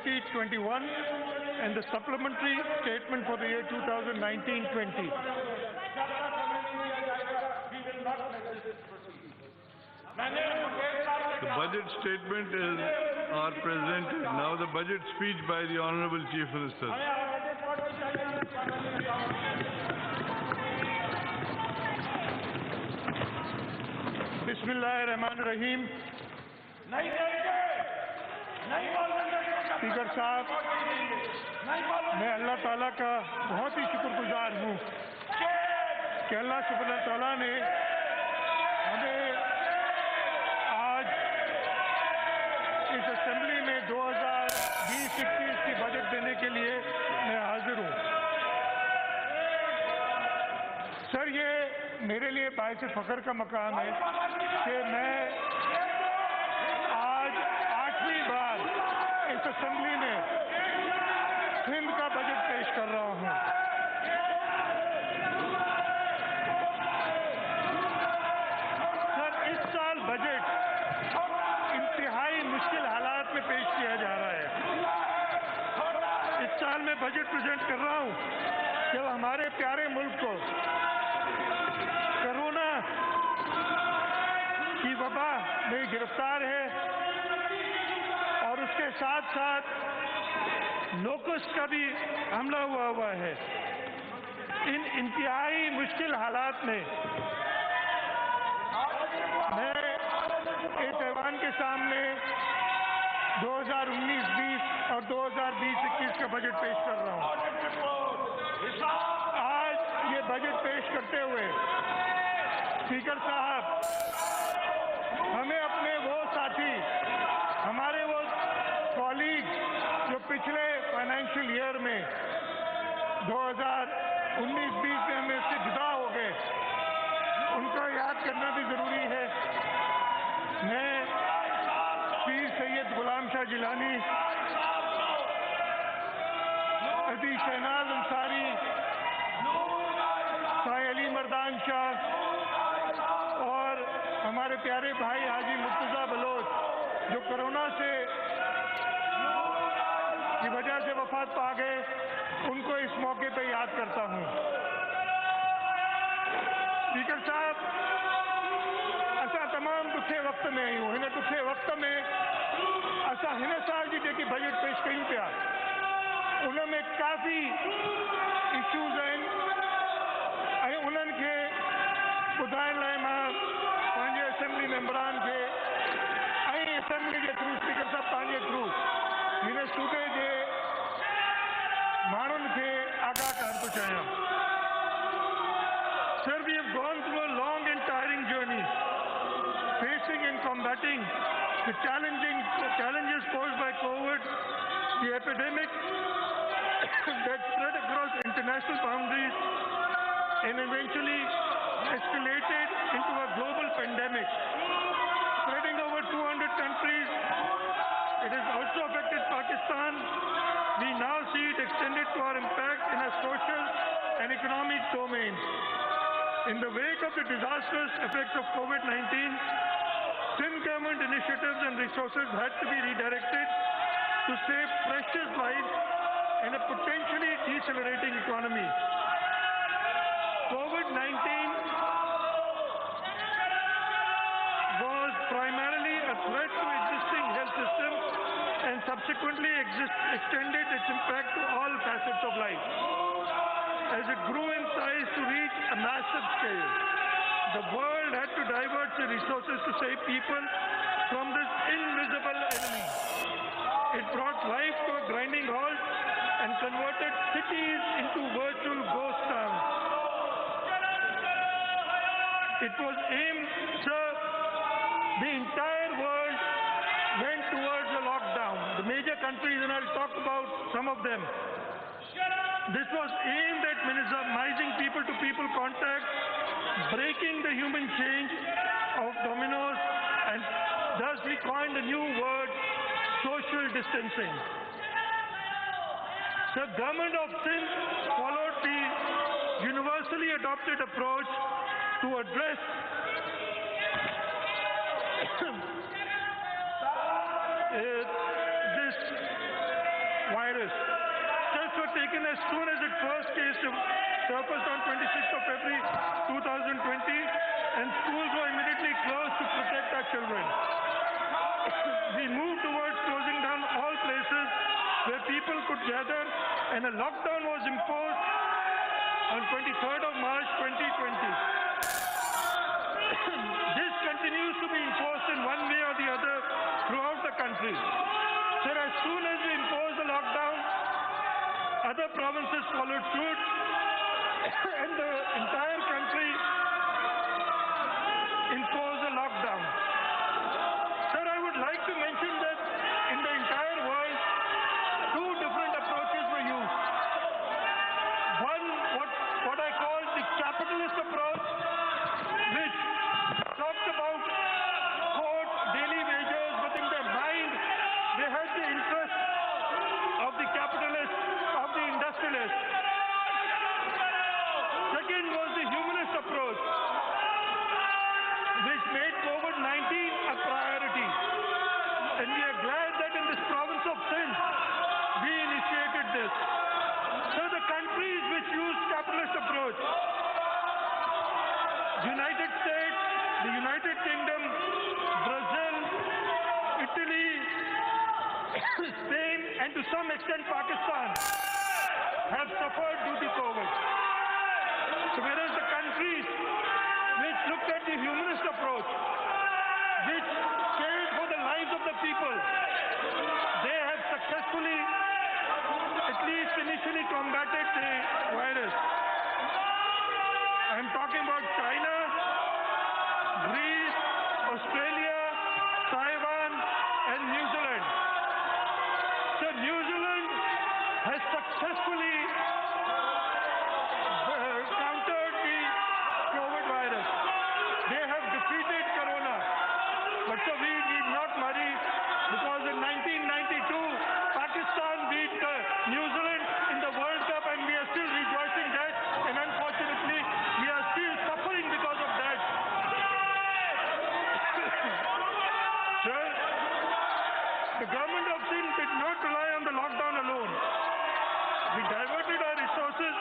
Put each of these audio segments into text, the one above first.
2021 and the supplementary statement for the year 2019-20. The budget statement are presented. Now the budget speech by the Honorable Chief Minister. बिस्मिल्लाहिर्रहमानिर्रहीम। Speaker साहब, मैं अल्लाह ताला का बहुत ही शुक्रगुजार हूँ कि अल्लाह सुब्हान ताला ने हमें आज इस असेंबली में 2020-21 की बजट देने के लिए मैं हाजिर हूँ। सर, ये मेरे लिए बायस फख्र का मकाम है कि मैं आज 8वीं बार इस असेंबली में सिंध का बजट पेश कर रहा हूँ। सर, इस साल बजट इंतहाई मुश्किल हालात में पेश किया जा रहा है। इस साल मैं बजट प्रेजेंट कर रहा हूँ जब हमारे प्यारे मुल्क को कोरोना की वबा में गिरफ्तार है और उसके साथ साथ लोकस्ट का भी हमला हुआ है। इन इंतहाई मुश्किल हालात में मैं इस ऐवान के सामने 2019-20 और 2020-21 का बजट पेश कर रहा हूँ। आज ये बजट पेश करते हुए स्पीकर साहब, हमें अपने वो साथी, हमारे वो कॉलीग जो पिछले फाइनेंशियल ईयर में 2019-20 में हमें से जुदा हो गए, उनको याद करना भी जरूरी है। मैं पीर सैयद गुलाम शाह जिलानी, अदी शहनाज अंसारी, साय अली मर्दान शाह और हमारे प्यारे भाई हाजी मुर्तजा बलोच जो कोरोना से की वजह से वफात पा गए, उनको इस मौके पर याद करता हूँ। स्पीकर साहब, असा तमाम दुखे वक्त में आयूं। हिन दुखे वक्त में असा हिन साल जी जेकी बजट पेश कयूं पिया, उनमें काफ़ी इश्यूज़ आहिनि ऐं उन्हनि खे ॿुधाइण लाइ मां पंहिंजे असेंबली मेंबरान खे ऐं असेंबली जे थ्रू स्पीकर साहब तव्हांजे थ्रू हिन सूबे जे माण्हुनि खे आगाह करणु थो चाहियां। Sir, we have gone through a long and tiring journey, facing and combating the challenges posed by COVID, the epidemic that spread across international boundaries and eventually escalated into a global pandemic, spreading over 200 countries. It has also affected Pakistan. We now see it extended to our impact in a social and economic domain. In the wake of the disastrous effects of COVID-19, Sindh government initiatives and resources had to be redirected to save precious lives and a potentially decelerating economy. COVID-19 was primarily a threat to existing health systems and subsequently extended its impact to all facets of life. As it grew in size to reach a massive scale, the world had to divert the resources to save people from this invisible enemy. It brought life to a grinding halt and converted cities into virtual ghost towns. It was aimed, sir, the entire world went towards a lockdown. The major countries, and I'll talk about some of them. This was aimed at minimizing people-to-people contact, breaking the human chain of dominoes, and thus we coined a new word, social distancing. The government of Sindh followed the universally adopted approach to address this taken as soon as its first case surfaced on 26th of February 2020, and schools were immediately closed to protect our children. We moved towards closing down all places where people could gather, and a lockdown was imposed on 23rd of March 2020. This continues to be enforced in one way or the other throughout the country. So as soon as we imposed the lockdown, other provinces followed suit, and the entire country imposed a lockdown. Sir, I would like to mention that in the entire world, two different approaches were used. One, what I call the capitalist approach, which talked about quote, daily wages, but in their mind, they had the interest of the capitalist, of the industrialist. Second was the humanist approach, which made COVID-19 a priority. And we are glad that in this province of Sindh, we initiated this. So the countries which used capitalist approach, United States, the United Kingdom, Brazil, Italy, Spain, and to some extent Pakistan, have suffered due to COVID. So whereas the countries which looked at the humanist approach, which cared for the lives of the people, they have successfully, at least initially, combated the virus. I'm talking about China, Greece, Australia, Taiwan, and New Zealand. So New Zealand has successfully countered the COVID virus. They have defeated Corona. But so we need not worry, because in 1992, Pakistan beat New Zealand in the World Cup, and we are still rejoicing that. And unfortunately, we are still suffering because of that. Sir, the government of Sindh did not rely on the lockdown alone. We diverted our resources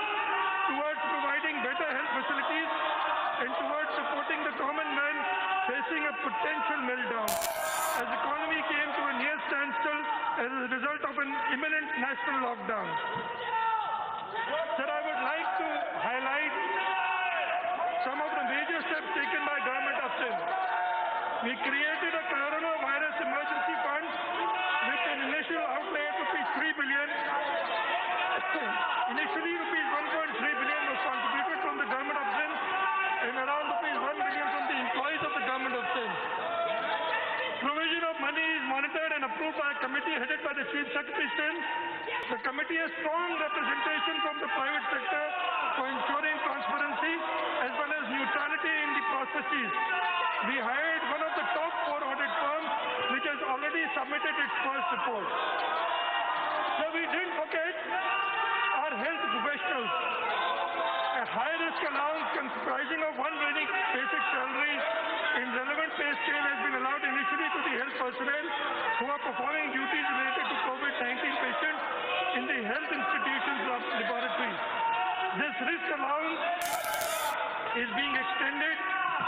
towards providing better health facilities and towards supporting the common man facing a potential meltdown as the economy came to a near standstill as a result of an imminent national lockdown. Sir, I would like to highlight some of the major steps taken by government of Sindh. We created a coronavirus emergency fund with an initial outlay of ₹3 billion. Initially, ₹1.3 billion was contributed from the government of Sindh and around ₹1 billion from the employees of the government of Sindh. Provision of money is monitored and approved by a committee headed by the Chief Secretary Sindh. The committee has strong representation from the private sector for ensuring transparency as well as neutrality in the processes. We hired one of the top 4 audit firms, which has already submitted its first report. So we didn't forget our health professionals. A high-risk allowance comprising of 1 week's basic salary in relevant pay scale has been allowed initially to the health personnel who are performing duties related to COVID-19 patients in the health institutions or laboratories. This risk allowance is being extended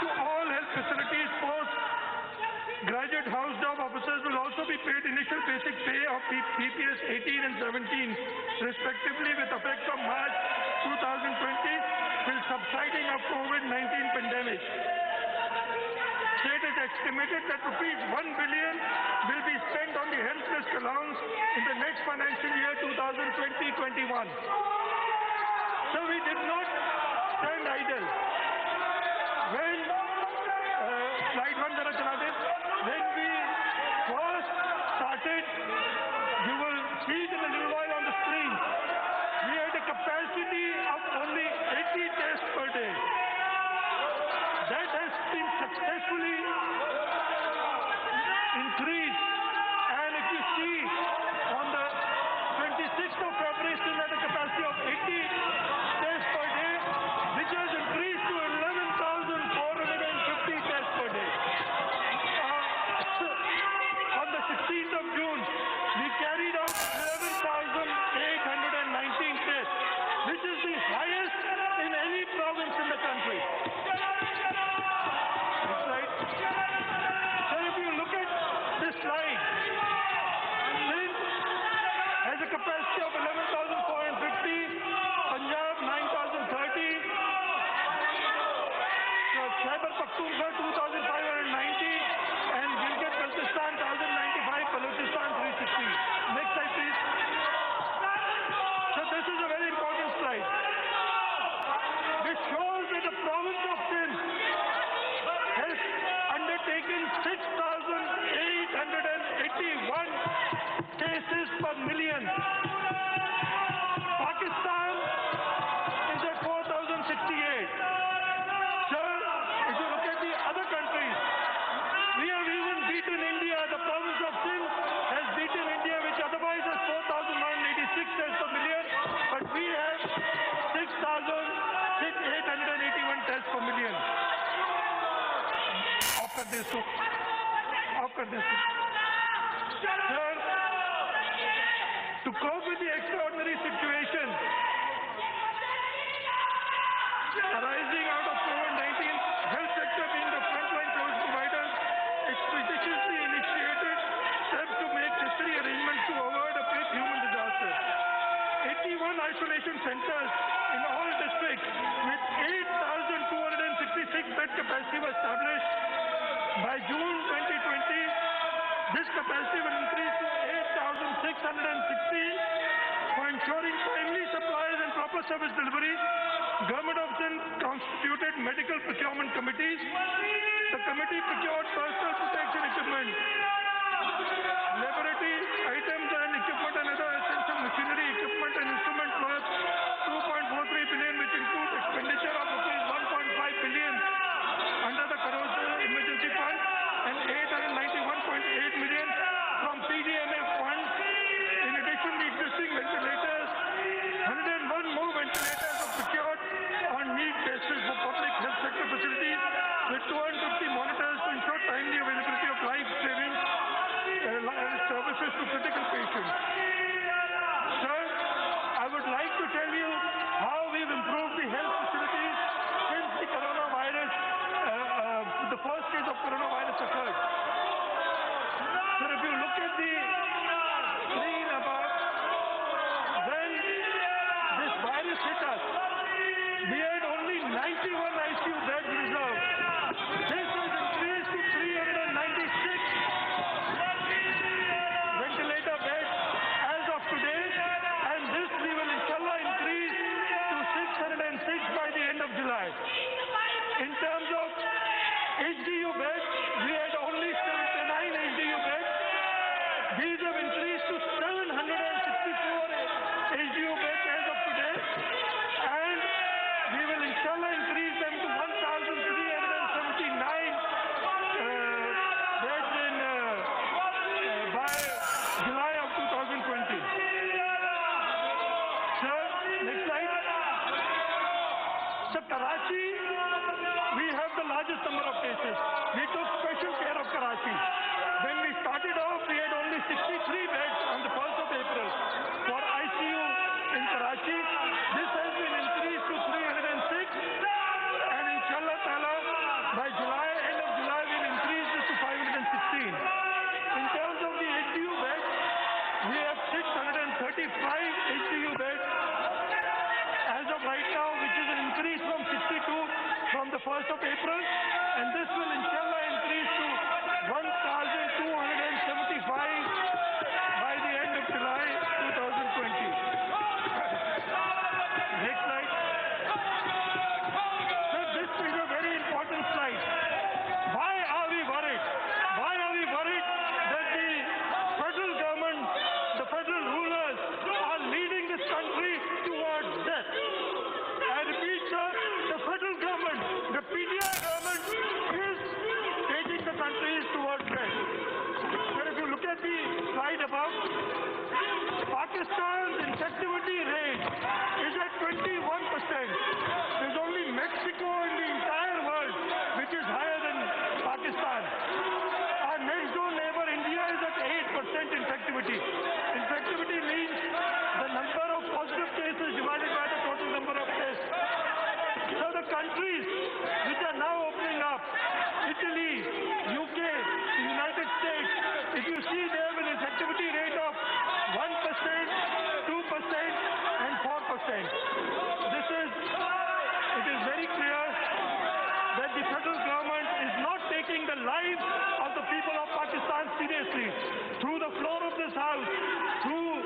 to all health facilities. Post-graduate house job officers will also be paid initial basic pay of PPS 18 and 17 respectively with effect from March 2020 till subsiding of COVID-19 pandemic. It is estimated that ₹1 billion will be spent on the health risk allowance in the next financial year 2020-21. So we did not stand idle. When slide 1 when we first started, you will see it in a little while on the screen. We had a capacity of only 80 tests per day. That has been successfully increased. And if you see on the 26th of February, still at a capacity of 80 tests per day, which has increased to 11,450 tests per day. On the 16th of June, we carried out 11,819 this is a very important slide. This shows that the province of Sindh has undertaken 6,881 cases per million. Pakistan is at 4,068. Sir, if you look at the other countries, we have even beaten India. The province of Sindh has beaten India, which otherwise has 4,186 tests per million, but we have 6,881 tests per million. Sir, to cope with the extraordinary situation arising out of COVID-19, health sector being the frontline service providers, expeditiously initiated steps to make necessary arrangements to avoid a big human disaster. 81 isolation centers in all districts with 8,266 bed capacity were established. By June 2020, this capacity will increase to 8,660. For ensuring timely supplies and proper service delivery, Government of Sindh constituted medical procurement committees. The committee procured personal protection equipment, laboratory items and equipment and other essential machinery, equipment and instruments worth 2.43 billion, which includes expenditure of rupees 1.5 billion under the Corona Emergency Fund and 891.8 million from PDMA funds. In addition, the existing ventilators, 101 more ventilators are procured on need basis for public health sector facilities with 250 monitors to ensure timely availability of life-saving services to critical patients. Sir, I would like to tell you how we've improved the health facilities since the coronavirus, the first case of coronavirus occurred. Sir, if you look at the screen above, when this virus hit us, we had only 91 ICU beds reserved. This has increased to 396 ventilator beds as of today, and this we will inshallah increase to 606 by the end of July. In terms of HDU beds, we had only 79 HDU beds. These have increased to 764 HDU beds as of today, and we will inshallah increase them to 1,379 beds by July of 2020. Sir, next slide. So Karachi, we have the largest number of cases. We took special care of Karachi. When we started off, we had only 63 beds on the 1st of April for ICU in Karachi. This has been increased to 306, and inshallah ta'ala, by July, end of July, we'll increase this to 516. In terms of the HDU beds, we have 635 HDU beds as of right now, which is an increase from 62 from the 1st of April, and this will inshallah increase to 1,275 by the end of July 2020. Next slide. So this is a very important slide. Why are we worried? Why are we worried that the federal government, the federal rulers are leading this country towards death? I repeat, sir, the federal government, the PDI government is taking the country towards death. Sir, if you look at the slide above, Pakistan's infectivity rate is at 21%. There's only Mexico in the entire world which is higher than Pakistan. Our next door neighbor India is at 8% infectivity. Infectivity means the number of positive cases divided by the total number of tests. So the countries which are now opening up, Italy, UK, the United States, if you see they have an infectivity rate of 1%, 2%, and 4%. It is very clear that the federal government is not taking the lives of the people of Pakistan seriously. Through the floor of this house, through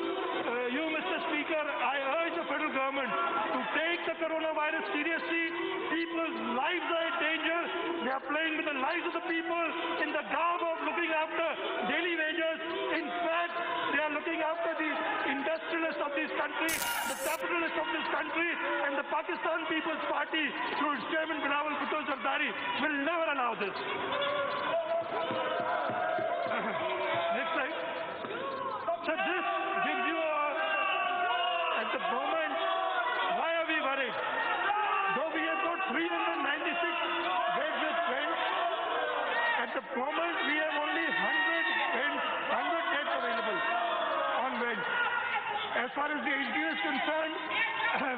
you, Mr. Speaker, I urge the federal government to take the coronavirus seriously. People's lives are in danger. They are playing with the lives of the people in the garb of looking after daily wages. In fact, they are looking after the industrialists of this country, the capitalists of this country, and the Pakistan People's Party through its chairman Bilawal Bhutto Zardari will never allow this. Next slide. So this gives you at the moment, why are we worried? Though we have got 396 beds with vents, at the moment we have only 100 beds available on vents. As far as the HDU is concerned,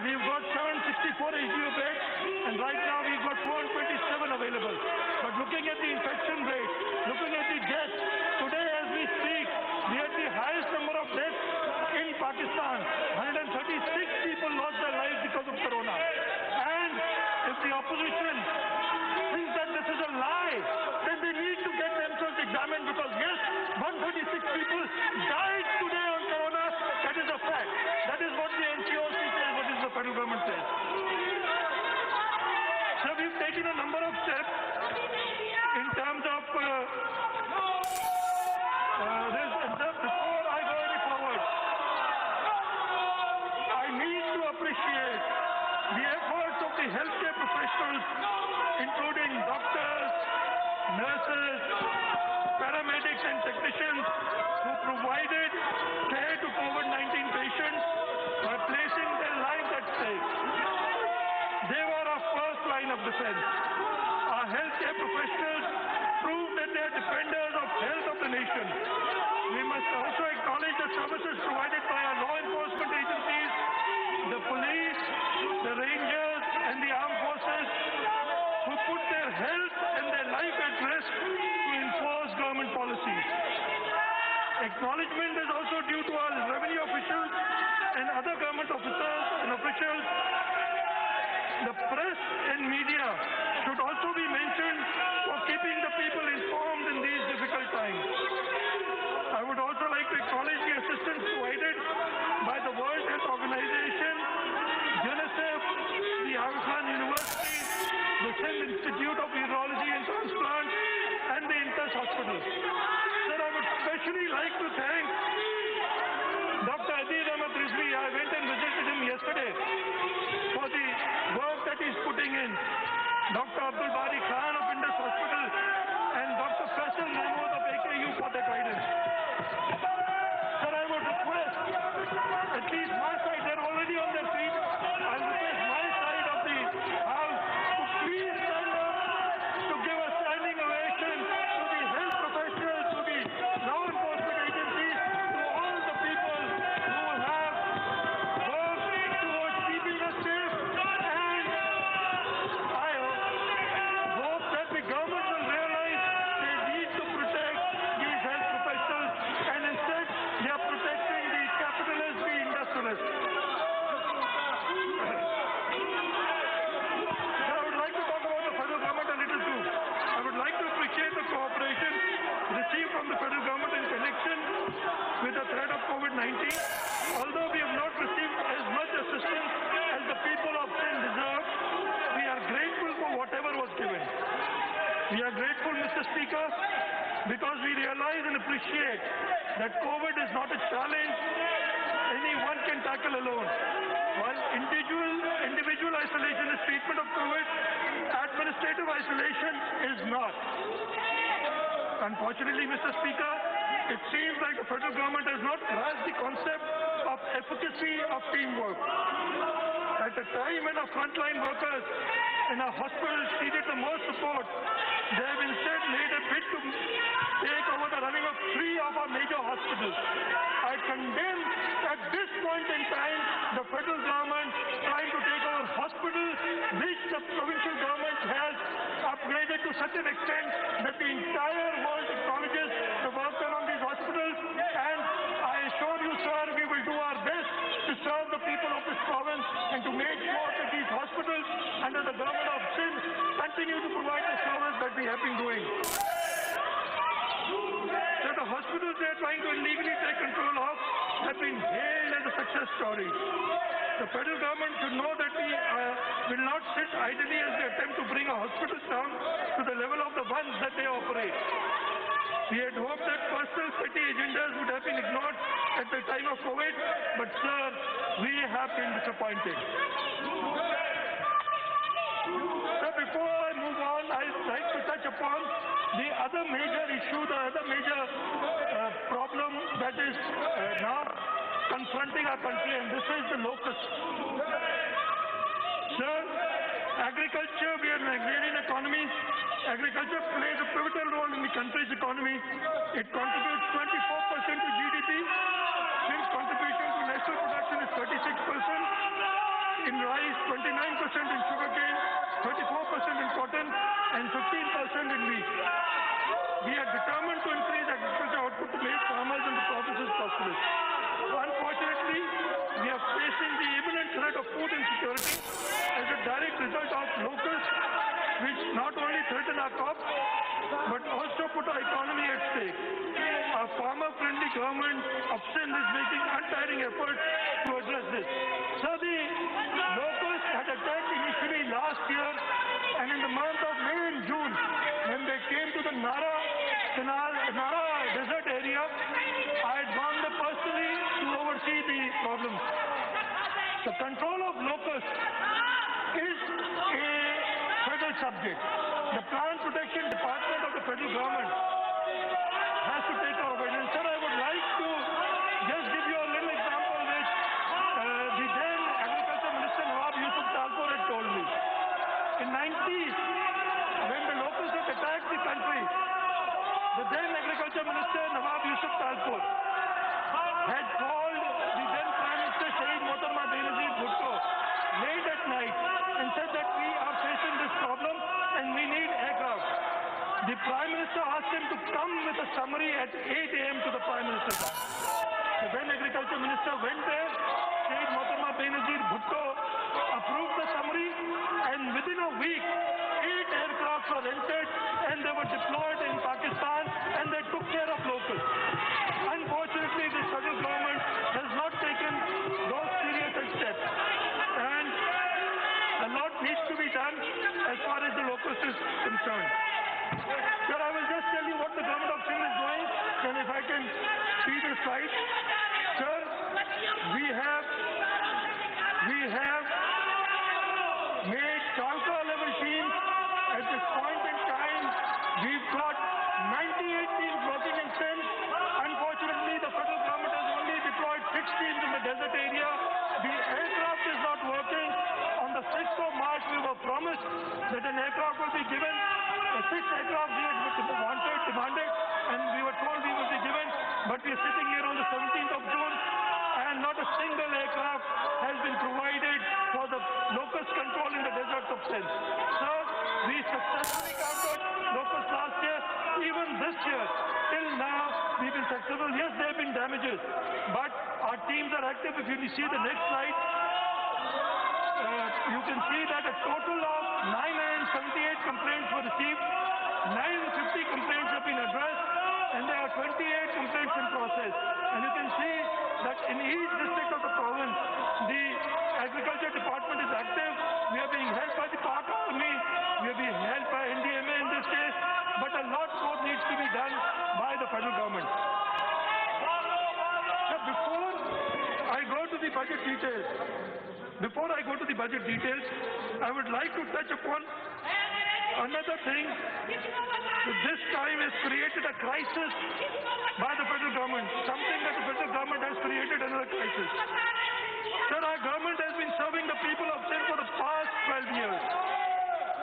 we've got 764 HDU beds, and right now we've got 427 available. But looking at the infection rate, looking at the deaths, today as we speak, we had the highest number of deaths in Pakistan. 136 people lost their lives because of corona. And if the opposition thinks that this is a lie, then they need to get themselves examined, because yes, 136 people died today on corona. That is a fact. That is what the NCOC says, what is the federal government says. So we've taken a number of steps in terms of this. Before I go any forward, I need to appreciate the efforts of the healthcare professionals, including doctors, nurses, paramedics and technicians who provided care to COVID-19 patients by placing their lives at stake. They were our first line of defense. Our healthcare professionals proved that they are defenders of health of the nation. We must also acknowledge the services provided by our law enforcement agencies, the police, the rangers and the armed forces, who put their health and their life at risk to enforce government policies. Acknowledgement is also due to our revenue officials and other government officers and officials. The press and media should also be mentioned for keeping the people informed in these difficult times. I would also like to acknowledge the assistance provided by the World Health Organization, UNICEF, the Aga Khan University, the Sindh Institute of Urology and Transplant, and the Intas Hospital. Sir, I would especially like to thank Dr. Aziz Ahmed Rizvi. I went and visited him yesterday for the work that he's putting in. Dr. Abdul Bari Khan of Intas Hospital and Dr. Faisal Mahmood of AKU for their guidance. Sir, I would request, at least my side, they're already on their feet. I'll request my side of the house to please stand up to give a standing ovation to the health professionals, to the law enforcement agencies, to all the people who have worked towards keeping us safe. And I hope that the government will realize they need to protect these health professionals, and instead they are protecting the capitalists, the industrialists. Sir, I would like to talk about the federal government a little too. I would like to appreciate the cooperation received from the federal government in connection with the threat of COVID-19. Although we have not received as much assistance as the people of Sindh deserve, we are grateful for whatever was given. We are grateful, Mr. Speaker, because we realize and appreciate that COVID is not a challenge anyone can tackle alone. While individual isolation is treatment of COVID, administrative isolation is not. Unfortunately, Mr. Speaker, it seems like the federal government has not grasped the concept of efficacy of teamwork. At a time when our frontline workers in our hospitals needed the most support, they have instead made a bid to take over the running of 3 of our major hospitals. I condemn at this point in time the federal government trying to take over hospitals which the provincial government has upgraded to such an extent that the entire world acknowledges the work done on these hospitals. And I assure you, sir, we will do our best to serve the people of this province and to make sure that these hospitals under the government of Sindh continue to provide the service that we have been doing. So the hospitals they are trying to illegally take control of have been hailed as a success story. The federal government should know that we will not sit idly as they attempt to bring our hospitals down to the level of the ones that they operate. We had hoped that personal petty agendas would have been ignored at the time of COVID, but sir, we have been disappointed. So before I move on, I'd like to touch upon the other major issue, the other major problem that is now confronting our country, and this is the locust. Sir, agriculture, we are an agrarian economy. Agriculture plays a pivotal role in the country's economy. It contributes 24% to GDP. Its contribution to national production is 36%. In rice, 29% in sugarcane, 34% in cotton, and 15% in wheat. We are determined to increase agriculture output to make farmers and the provinces prosperous. Unfortunately, we are facing the imminent threat of food insecurity as a direct result of locusts, which not only threaten our crops, but also put our economy at stake. Our farmer-friendly government of Sindh is making untiring efforts to address this. So the locusts had attacked initially last year, and in the month of May and June, when they came to the Nara desert area, I had gone there personally to oversee the problem. The control of locusts is a federal subject. The Plant Protection Department of the federal government has to take care of it. And sir, I would like to just give you a little example which the then Agriculture Minister Nawab Yusuf Talpur had told me. In 90s, when the locusts had attacked the country, the then Agriculture Minister Nawab Yusuf Talpur had called the then Prime Minister Syed Bhutto late at night and said that we are facing this problem and we need aircraft. The Prime Minister asked him to come with a summary at 8 a.m. to the Prime Minister's house. The then Agriculture Minister went there, Syed Bhutto approved the summary, and within a week, 8 aircraft were rented and they were deployed in Pakistan and they took care of locusts. Unfortunately, the federal government has not taken those serious steps, and a lot needs to be done as far as the locust is concerned. Sir, I will just tell you what the government of Sindh is doing, and if I can see the slide. Sir, we have made Tanka level teams. At this point in time, we've got 98 teams working in Sindh. Unfortunately, the federal government has only deployed 6 teams in the desert area. The aircraft is not working. On the 6th of March, we were promised that an aircraft will be given. The 6 aircraft we had demanded, and we were told we will be given. But we are sitting here on the 17th of June, and not a single aircraft has been provided for the locust control in the deserts of Sindh. Sir, we successfully countered locusts last year. Even this year, till now, we've been successful. Yes, there have been damages, but our teams are active. If you see the next slide, you can see that a total of 978 complaints were received, 950 complaints have been addressed, and there are 28 complaints in process. And you can see that in each district of the province, the Agriculture Department is active. We are being helped by the Pak Army, we are being helped by NDMA in this case, but a lot more needs to be done by the federal government. So before I go to the budget details, I would like to touch upon another thing. This time has created a crisis by the federal government, something that the federal government has created another crisis. Sir, our government has been serving the people of Sindh for the past 12 years.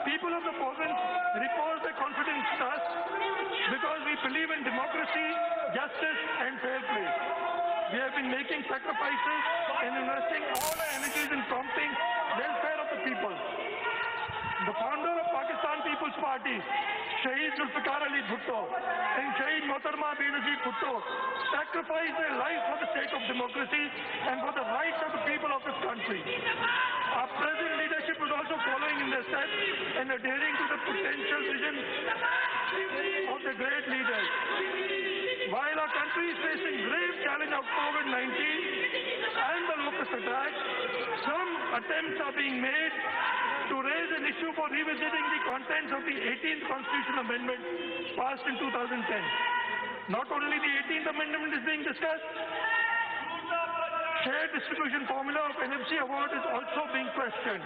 People of the province repose their confidence in us because we believe in democracy, justice, and fair play. We have been making sacrifices and investing all our energies in promoting welfare of the people. The founder of Pakistan People's Party, Shahid Zulfikar Ali Bhutto and Shahid Mohtarma Benazir Bhutto sacrificed their lives for the sake of democracy and for the rights of the people of this country. Our present leadership is also following in their steps and adhering to the potential vision of the great leaders. While our country is facing grave challenge of COVID-19 and the locust attack, so attempts are being made to raise an issue for revisiting the contents of the 18th Constitutional Amendment passed in 2010. Not only the 18th Amendment is being discussed, shared distribution formula of NFC award is also being questioned.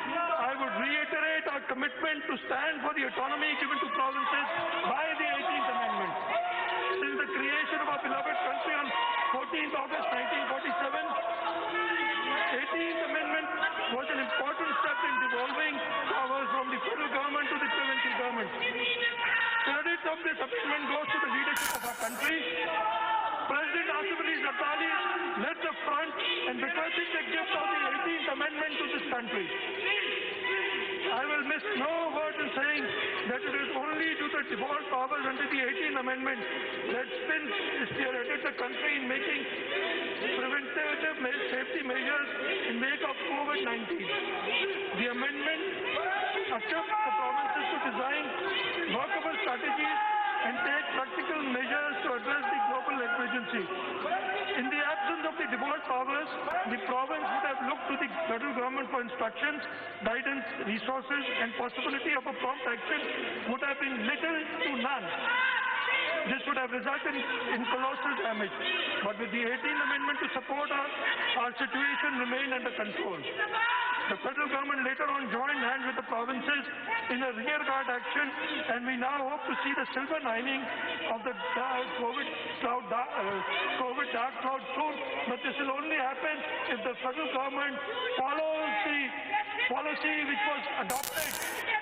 I would reiterate our commitment to stand for the autonomy given to provinces by the 18th Amendment. Since the creation of our beloved country on 14th August 1947, 18th Amendment was an important step in devolving powers from the federal government to the provincial government. Credit of this amendment goes to the leadership of our country. President Zardari led the front and requested the gift of the 18th Amendment to this country. I will miss no word in saying that it is only to the devolved powers under the 18th Amendment that Sindh spearheaded the country in making preventative safety measures in wake of COVID-19. The amendment equipped the provinces to design workable strategies and take practical measures to address the global emergency. In the absence of the devolved powers, the province would have looked to the federal government for instructions, guidance, resources, and possibility of a prompt action would have been little to none. This would have resulted in colossal damage. But with the 18th Amendment to support us, our situation remained under control. The federal government later on joined hands with the provinces in a rearguard action, and we now hope to see the silver lining of the COVID dark cloud soon. But this will only happen if the federal government follows the policy which was adopted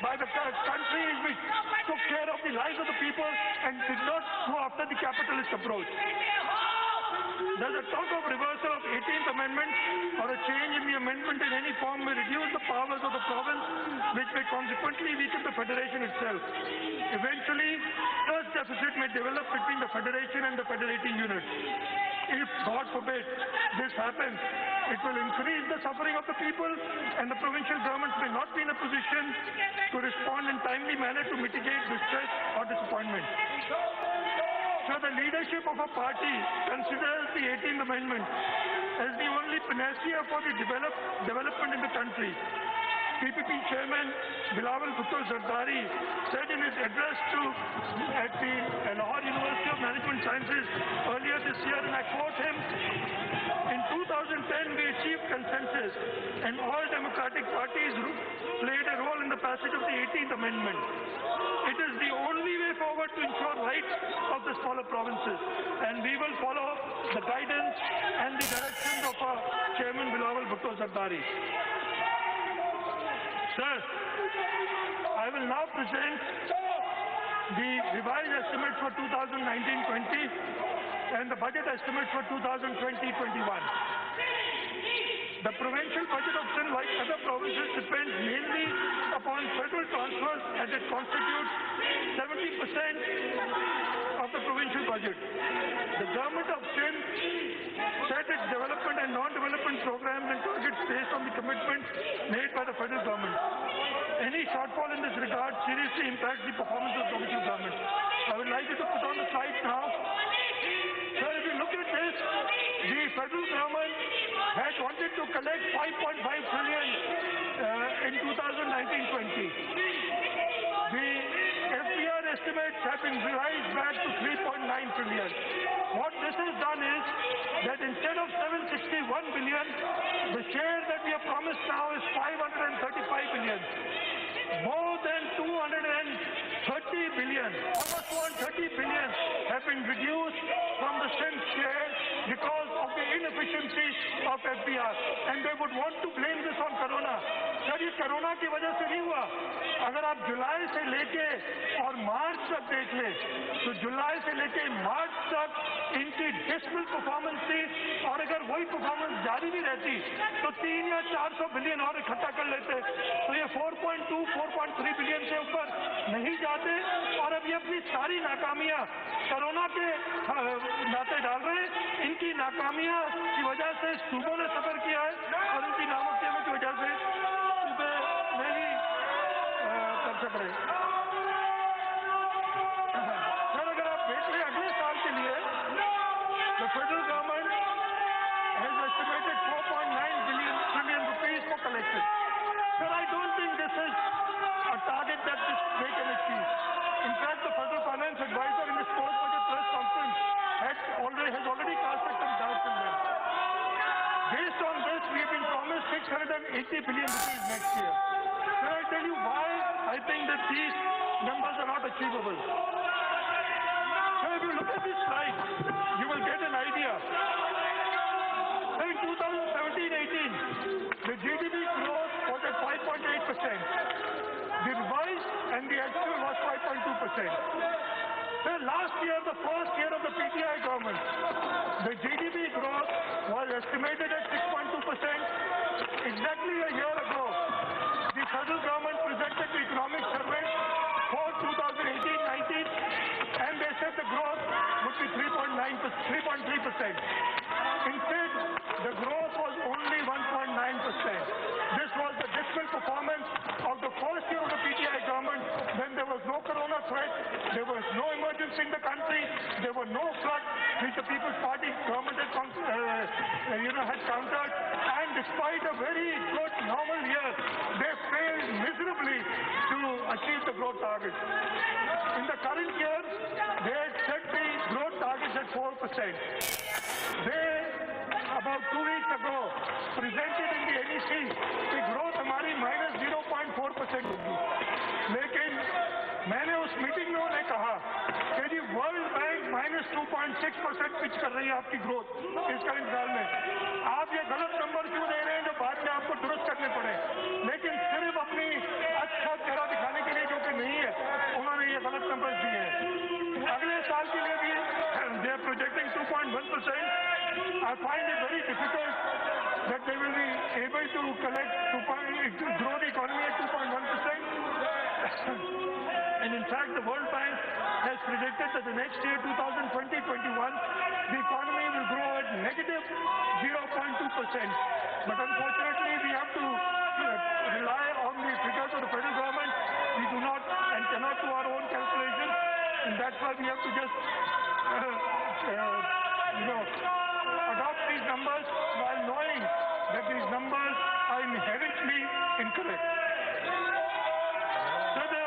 by the countries which took care of the lives of the people and did not go after the capitalist approach. Does a talk of reversal of 18th Amendment or a change in the amendment in any form may reduce the powers of the province, which may consequently weaken the federation itself. Eventually, trust deficit may develop between the federation and the federating units. If, God forbid, this happens, it will increase the suffering of the people, and the provincial governments may not be in a position to respond in timely manner to mitigate distress or disappointment. So the leadership of a party considers the 18th Amendment as the only panacea for the development in the country. PPP Chairman Bilawal Bhutto Zardari said in his address at the Lahore University of Management Sciences earlier this year, and I quote him, "In 2010 we achieved consensus and all democratic parties played a role in the passage of the 18th Amendment. It is the only way forward to ensure rights of the smaller provinces, and we will follow the guidance and the directions of our Chairman Bilawal Bhutto Zardari." Sir, I will now present the revised estimates for 2019-20 and the budget estimates for 2020-21. The provincial budget of Sindh, like other provinces, depends mainly upon federal transfers, as it constitutes 70% of the provincial budget. The government of Sindh set its development and non-development programs and targets based on the commitments made by the federal government. Any shortfall in this regard seriously impacts the performance of the provincial government. I would like you to put on the slide now. Sir, if you look at this, the federal government had wanted to collect 5.5 trillion in 2019-20. The FBR estimates have been revised back to 3.9 trillion. What this has done is that instead of 761 billion, the share that we are promised now is 535 billion. More than 230 billion, almost 230 billion have been reduced from the Sindh share because of the inefficiency of FBR. And they would want to blame this on Corona. Sir ये corona की वजह से नहीं हुआ. अगर आप जुलाई से लेके और मार्च तक देख ले तो जुलाई से लेके मार्च तक इनकी डिस्मल परफॉर्मेंस थी, और अगर वही परफॉर्मेंस जारी भी रहती तो 300 या 400 बिलियन और इकट्ठा कर लेते. तो ये 4.2, 4.3 बिलियन से ऊपर नहीं जाते, और अब ये अपनी सारी नाकामियां कोरोना के नाते डाल रहे हैं. इनकी नाकामियां की वजह से सूबों ने सफर किया है, और इनकी नामुमकिनों की वजह से सूबे नहीं कर सक रहे. सर अगर आप देख लें अगले साल के लिए the federal government has estimated 4.9 trillion rupees for collected. Sir, I don't think this is a target that this they can achieve. In fact, the Federal Finance Advisor in his post-budget press conference has already casted some doubts in them. Based on this, we have been promised 680 billion rupees next year. Can I tell you why I think that these numbers are not achievable? So if you look at this slide, you will get an idea. So in 2017-18, the GDP growth was at 5.8%. The revised and the actual was 5.2%. So last year, the first year of the PTI government, the GDP growth was estimated at 6.2%. Exactly a year ago, the federal government presented the economic survey for 2018-19, and they said the growth would be 3.3%. Instead, the growth was only 1.9%. This was the dismal performance of the first year of the PTI government when there was no corona threat, there was no emergency in the country, there were no floods which the People's Party government had countered, and despite a very good normal year, they failed miserably to achieve the growth target. In the current year, they had set the growth targets at 4%. They, about 2 weeks ago, presented in the NEC कि growth हमारी -0.4% होगी. लेकिन मैंने उस meeting में उन्हें कहा कि जी वर्ल्ड बैंक -2.6% पिच कर रही है आपकी ग्रोथ इस करंट साल में. आप ये गलत नंबर क्यों दे रहे हैं जो बाद में आपको दुरुस्त करने पड़े? लेकिन सिर्फ अपनी अच्छा चेहरा दिखाने के लिए जो कि नहीं है, उन्होंने ये गलत नंबर दिए हैं. अगले साल के लिए भी they are projecting 2.1%. I find it very difficult that they will be able to grow the economy at 2.1%. And in fact, the World Bank has predicted that the next year, 2020-21, the economy will grow at negative 0.2%. But unfortunately, we have to rely on the figures of the federal government. We do not and cannot do our own calculations, and that's why we have to just adopt these numbers while knowing that these numbers are inherently incorrect. So the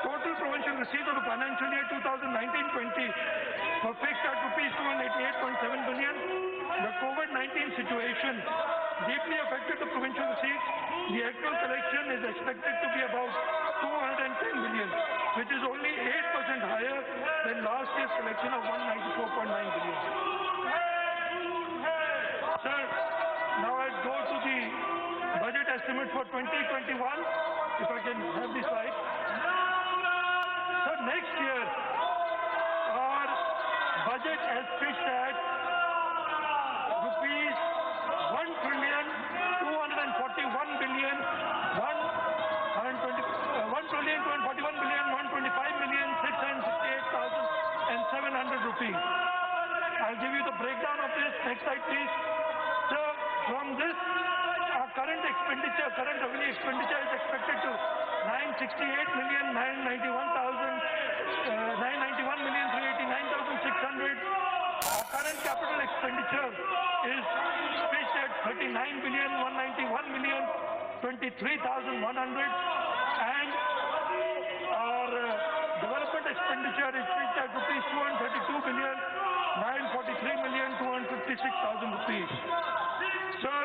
total provincial receipts of the financial year 2019-20 were fixed at rupees 288.7 billion. The COVID-19 situation deeply affected the provincial receipts. The actual collection is expected to be about 210 billion, which is only 8% higher than last year's collection of 194.9 billion. Sir, now I go to the budget estimate for 2021, if I can have the slide. So next year, our budget has pitched at rupees 1,241,668,700 rupees. I'll give you the breakdown of this. Next slide, please. So from this, our current revenue expenditure is expected to 991,389,600. Our current capital expenditure is pitched at 39,191,023,100, and our development expenditure is pitched at rupees 232,943,256,000 rupees. Sir,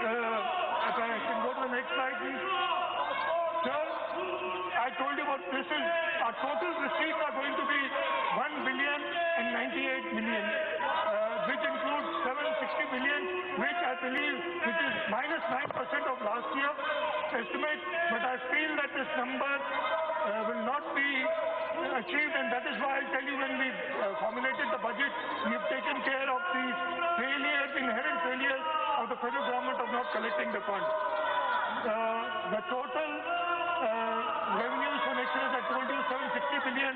if I can go to the next slide, please. Sir, I told you about this is our total receipts are going to be 1,098,000,000, which includes 760 billion, which I believe is -9% of last year's estimate. But I feel that this number will not be achieved, and that is why I'll tell you when we formulated the budget, we've taken care of these inherent failures of the federal government of not collecting the funds. The total revenues for next year, as I told you, 760 billion.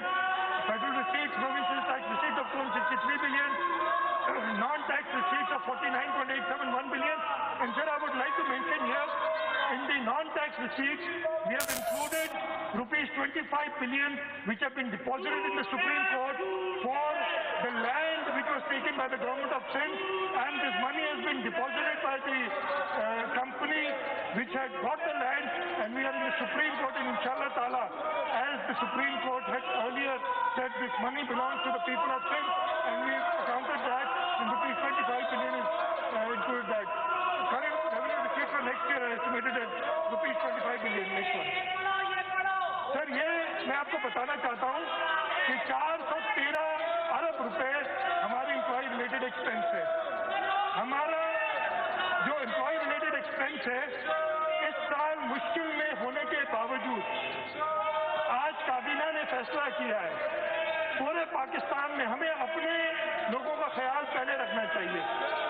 Federal receipts, provincial tax receipts of 263 billion. Non-tax receipts of 49.871 billion. And sir, I would like to mention here, in the non-tax receipts, we have included rupees 25 billion, which have been deposited in the Supreme Court for the land which was taken by the government of Sindh, and this money has been deposited by the company which had got the land, and we are in the Supreme Court, and inshallah ta'ala, as the Supreme Court had earlier said, this money belongs to the people of Sindh, and we accounted that, and rupees 25 billion is included that. Current revenue received for next year are estimated at rupees 25 billion. Next one. Sir ये मैं आपको बताना चाहता हूँ कि 413 अरब रुपए हमारे employ related expense है। हमारा जो एम्प्लॉय रिलेटेड एक्सपेंस है इस साल मुश्किल में होने के बावजूद आज काबीना ने फैसला किया है पूरे पाकिस्तान में हमें अपने लोगों का ख्याल पहले रखना चाहिए।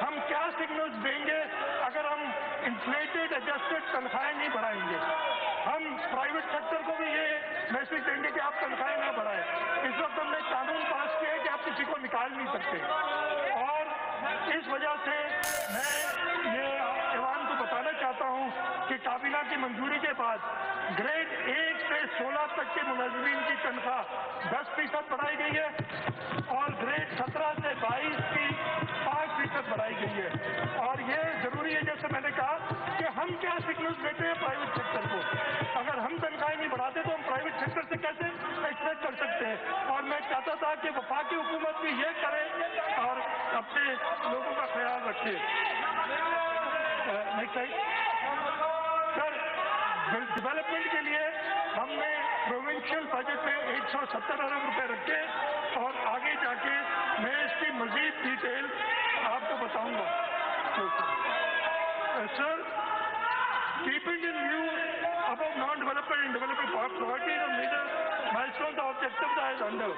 हम क्या सिग्नल्स देंगे अगर हम इन्फ्लेटेड एडजस्टेड तनख्वाहें नहीं बढ़ाएंगे? हम प्राइवेट सेक्टर को भी ये मैसेज देंगे कि आप तनख्वाहें ना बढ़ाएं। इस वक्त हमने कानून पास किया है कि आप किसी को निकाल नहीं सकते, और इस वजह से मैं ये ऐवान को बताना चाहता हूँ कि काबीना की मंजूरी के बाद ग्रेड 1 से 16 तक के मुलाजिमीन की तनख्वाह 10% बढ़ाई गई है, और ग्रेड 17 से 22 की 5% बढ़ाई गई है। और ये जरूरी है, जैसे मैंने कहा, कि हम क्या सिग्नल्स देते हैं प्राइवेट सेक्टर को। अगर हम तनख्वाहें नहीं बढ़ाते तो हम प्राइवेट सेक्टर से कैसे एक्सपेक्ट कर सकते हैं? और मैं चाहता था कि वफाकी हुकूमत भी ये करे और अपने लोगों का ख्याल रखे। नेक्स्ट साइड सर, डेवलपमेंट के लिए हमने प्रोविंशियल बजट में 170 अरब रुपए रखे, और आगे जाके मैं इसकी मजीद डिटेल आपको बताऊंगा। Sir, keeping in view above non-development and development priorities and major milestones or objectives as under.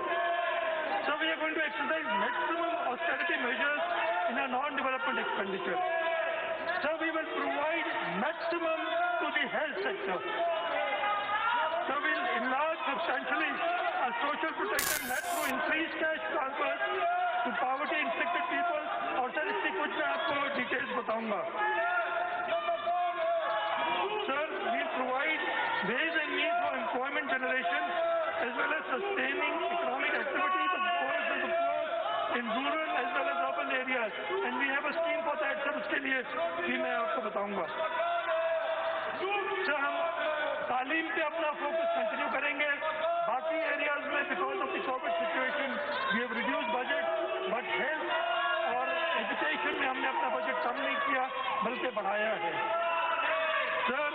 So we are going to exercise maximum austerity measures in our non-development expenditure. So we will provide maximum to the health sector. So we will enlarge substantially our social protection net through increased cash transfers to poverty-inflicted people. और sir इसकी कुछ मैं आपको details बताऊंगा। Sir, we provide ways and means for employment generation as well as sustaining economic activity of the poorest of the poor in rural as well as urban areas, and we have a scheme for that. Sir, उसके लिए भी मैं आपको बताऊंगा। Sir, हम तालीम पे अपना फोकस कंटिन्यू करेंगे। बाकी एरियाज में because of the covid situation we have reduced budget, but health और एजुकेशन में हमने अपना बजट कम नहीं किया बल्कि बढ़ाया है। Sir,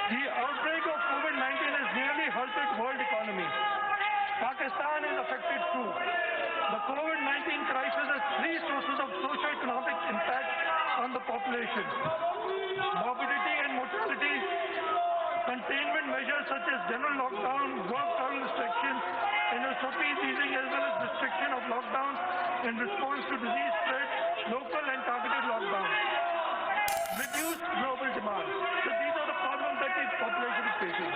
the outbreak of COVID-19 has nearly halted world economy. Pakistan is affected too. The COVID-19 crisis has three sources of socio-economic impact on the population: morbidity and mortality, containment measures such as general lockdown, work travel restrictions, and SOPs easing as well as restriction of lockdown in response to disease spread, local and targeted lockdown. Reduced global demand. So these are the problems that the population is facing.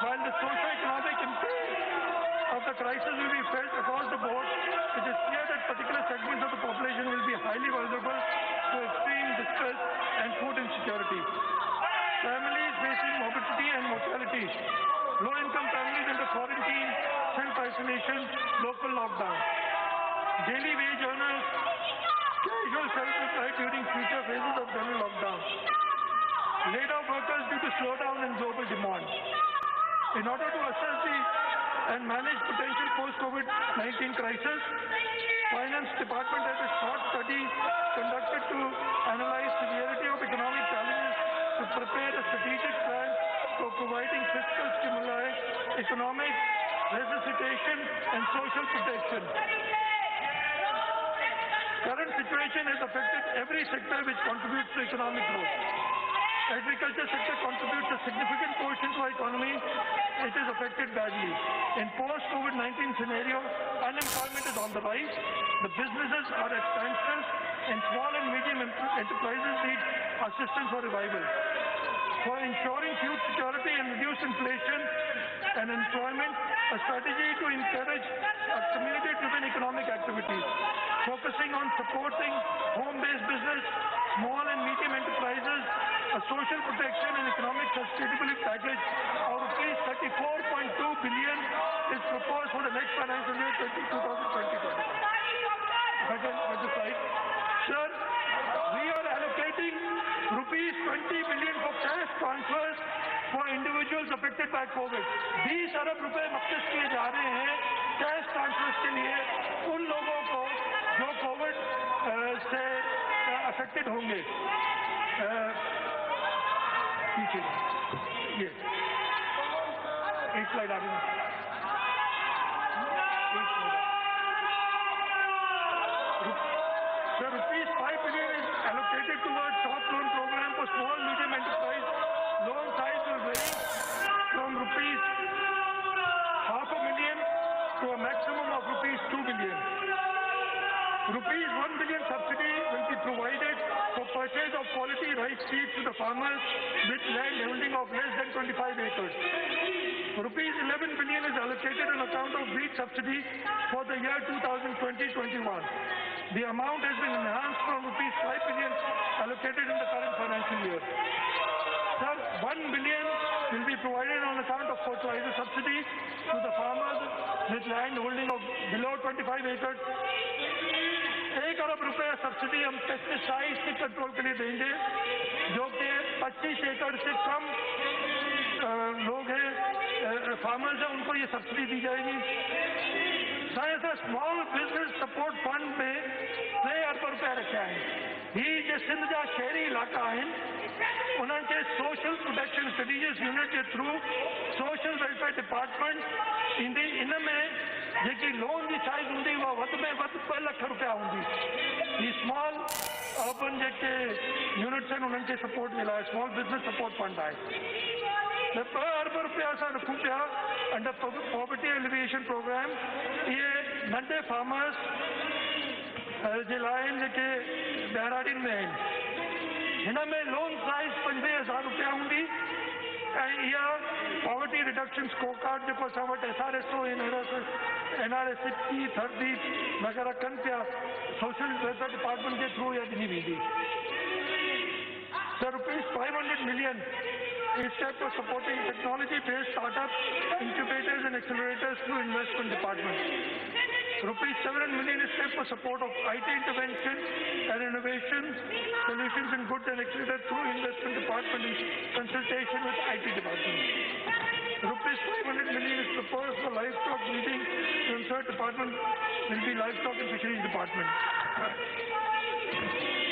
While the socio-economic impact of the crisis will be felt across the board, it is clear that particular segments of the population will be highly vulnerable to extreme distress and food insecurity. Families facing morbidity and mortality, low-income families under quarantine, self-isolation, local lockdown, daily wage earners, casual self-employed during future phases of general lockdown, laid-off workers due to slowdown in global demand. In order to assess and manage potential post-COVID-19 crisis, Finance Department has a short study conducted to analyze severity of economic challenges to prepare a strategic plan for providing fiscal stimuli, economic resuscitation, and social protection. Current situation has affected every sector which contributes to economic growth. Agriculture sector contributes a significant portion to our economy. It is affected badly. In post-COVID-19 scenario, unemployment is on the rise. The businesses are at standstill, and small and medium enterprises need assistance for revival. For ensuring food security and reduce inflation and employment, a strategy to encourage a community-driven economic activity, focusing on supporting home-based business, small and medium enterprises, a social protection and economic sustainability package of rupees 34.2 billion is proposed for the next financial year 2020-2021. Second slide. Sir, we are allocating rupees 20 billion for cash transfers for individuals affected by COVID. 20 अरब रुपए मकसद किए जा रहे हैं cash transverse के लिए उन लोगों को जो कोविड से अफेक्टेड होंगे। ये एक स्लाइड आ रही है। Sir, rupees 5 billion is allocated towards soft loan program for small medium enterprise. Loan size will vary from rupees 500,000 to a maximum of rupees 2 billion. Rupees 1 billion subsidy will be provided for purchase of quality rice seeds to the farmers with land holding of less than 25 acres. Rupees 11 billion is allocated on account of wheat subsidy for the year 2020-21. The amount has been enhanced from rupees 5 billion allocated in the current financial year. Sir, 1 billion will be provided on account of fertilizer subsidy to the farmers with land holding of below 25 acres. 1 अरब रुपए subsidy हम pesticide के control के लिए देंगे जो कि 25 एकड़ से कम लोग हैं फार्मर्स हैं उनको ये सब्सिडी दी जाएगी। साथ ही स्मॉल बिजनेस सपोर्ट फंड में 2 अरब रुपए रखे आए ही जो सिंध जा शहरी इलाका आहिनि उन्हनि खे सोशल प्रोटेक्शन स्ट्रेटेजिस यूनिट के थ्रू सोशल वेलफेयर डिपार्टमेंट ईंदी। इन में जेकी लोन की साइज हूंदी उहा वधि में वधि 2 लाख रुपया हूंदी। ही स्मॉल अर्बन जेके यूनिट्स आहिनि उन्हनि खे सपोर्ट जे लाइ स्मॉल बिजनेस सपोर्ट फंड आहे। 2 अरब रुपया असां रखूं पिया अंडर पॉवर्टी एलिविएशन प्रोग्राम। इहे नंढे फार्मर्स जे लाइ आहिनि जेके ॿाहिराड़ियुनि में आहिनि। हिन में लोन साइज 50,000 रुपया हूंदी ऐं इहा पॉवर्टी रिडक्शन स्कोर कार्ड जेको असां वटि SRSO NRSP थर्दी वग़ैरह कनि पिया सोशल वेलफेयर डिपार्टमेंट के थ्रू इहा ॾिनी वेंदी। Sir, rupees 500 million is set for supporting technology-based startups, incubators and accelerators through investment department. Rupees 700 million is set for support of IT intervention and innovation solutions in goods and accelerators through investment department in consultation with IT department. Rupees 500 million is proposed for livestock breeding to ensure department will be livestock and fisheries department.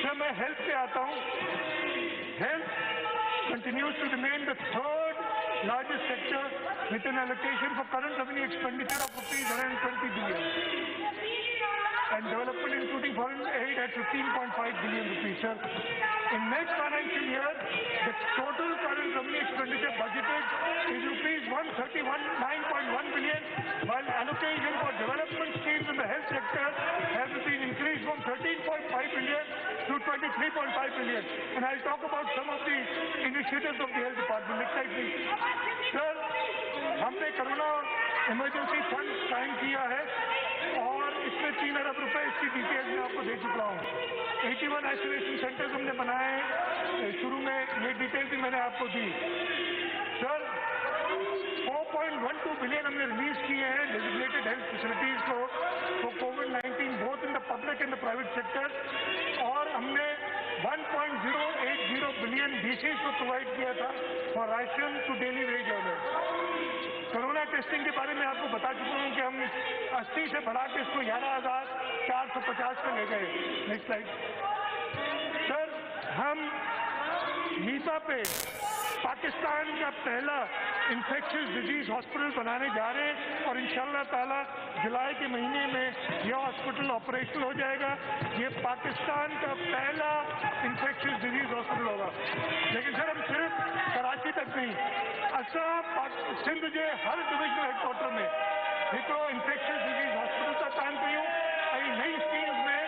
Sir, मैं health पे आता हूँ। Health continues to remain the third largest sector with an allocation for current revenue expenditure of rupees 120 billion and development including foreign aid at 15.5 billion rupees. Sir, in next financial year, the total current revenue expenditure budgeted is rupees 139.1 billion, while allocation for development schemes in the health sector has been increased from 13.5 billion to 23.5 billion. And I'll talk about some of the initiatives of the health department. Next slide, please. Sir, हमने corona emergency fund कायम किया है और इसमें 3 अरब रुपए इसकी details मैं आपको दे चुका हूँ। 81 आइसोलेशन सेंटर्स हमने बनाए हैं। शुरू में ये डिटेल भी मैंने आपको दी। सर, 4.12 बिलियन हमने रिलीज किए हैं डेजिग्नेटेड हेल्थ फैसिलिटीज को फॉर कोविड-19 both in the public and the private sector और हमने 1.080 बिलियन डीसीज को प्रोवाइड किया था for ration to daily wage earners. Corona testing के बारे में आपको बता चुका हूं कि हम 80 से बढ़ा के इसको 11,450 पे ले गए। Next slide. सर, हम नीपा पे पाकिस्तान का पहला इंफेक्शियस डिजीज हॉस्पिटल बनाने जा रहे हैं और इंशाअल्लाह ताला जुलाई के महीने में यह हॉस्पिटल ऑपरेशनल हो जाएगा। ये पाकिस्तान का पहला इंफेक्शियस डिजीज हॉस्पिटल होगा। लेकिन सर, हम सिर्फ कराची तक नहीं, असां सिंध जे हर डिविजनल हेडक्वार्टर में हिकिड़ो इंफेक्शियस डिजीज हॉस्पिटल था कायम कयूं ऐं नई स्कीम्स में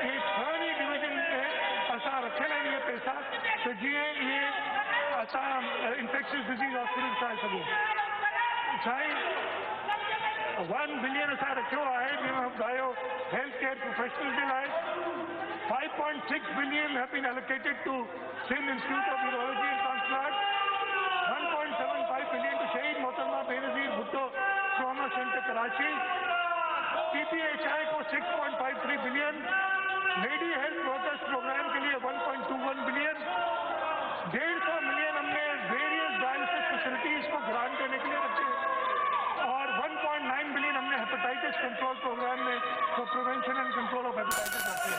ये 3 डिवीजन में असां रखियल आहिनि इहे पैसा त जीअं इहे असां इंफेक्शियस डिजीज हॉस्पिटल ठाहे सघूं। साईं, 1 बिलियन असां रखियो आहे जंहिंमें ॿुधायो हेल्थ केयर प्रोफेशनल जे लाइ। 5.6 billion have been allocated to Sindh Institute of Urology and Transplant. 1.75 billion to Shahid Mohtama Benazir Bhutto trauma center Karachi, TPHI को 6.53 billion, lady health workers programme के लिए 1.21 बिलियन, 150 मिलियन हमने various dialysis facilities को grant देने के लिए रखे और 1.9 बिलियन हमने हेपेटाइटिस कंट्रोल प्रोग्राम में for prevention and control of hepatitis रखे।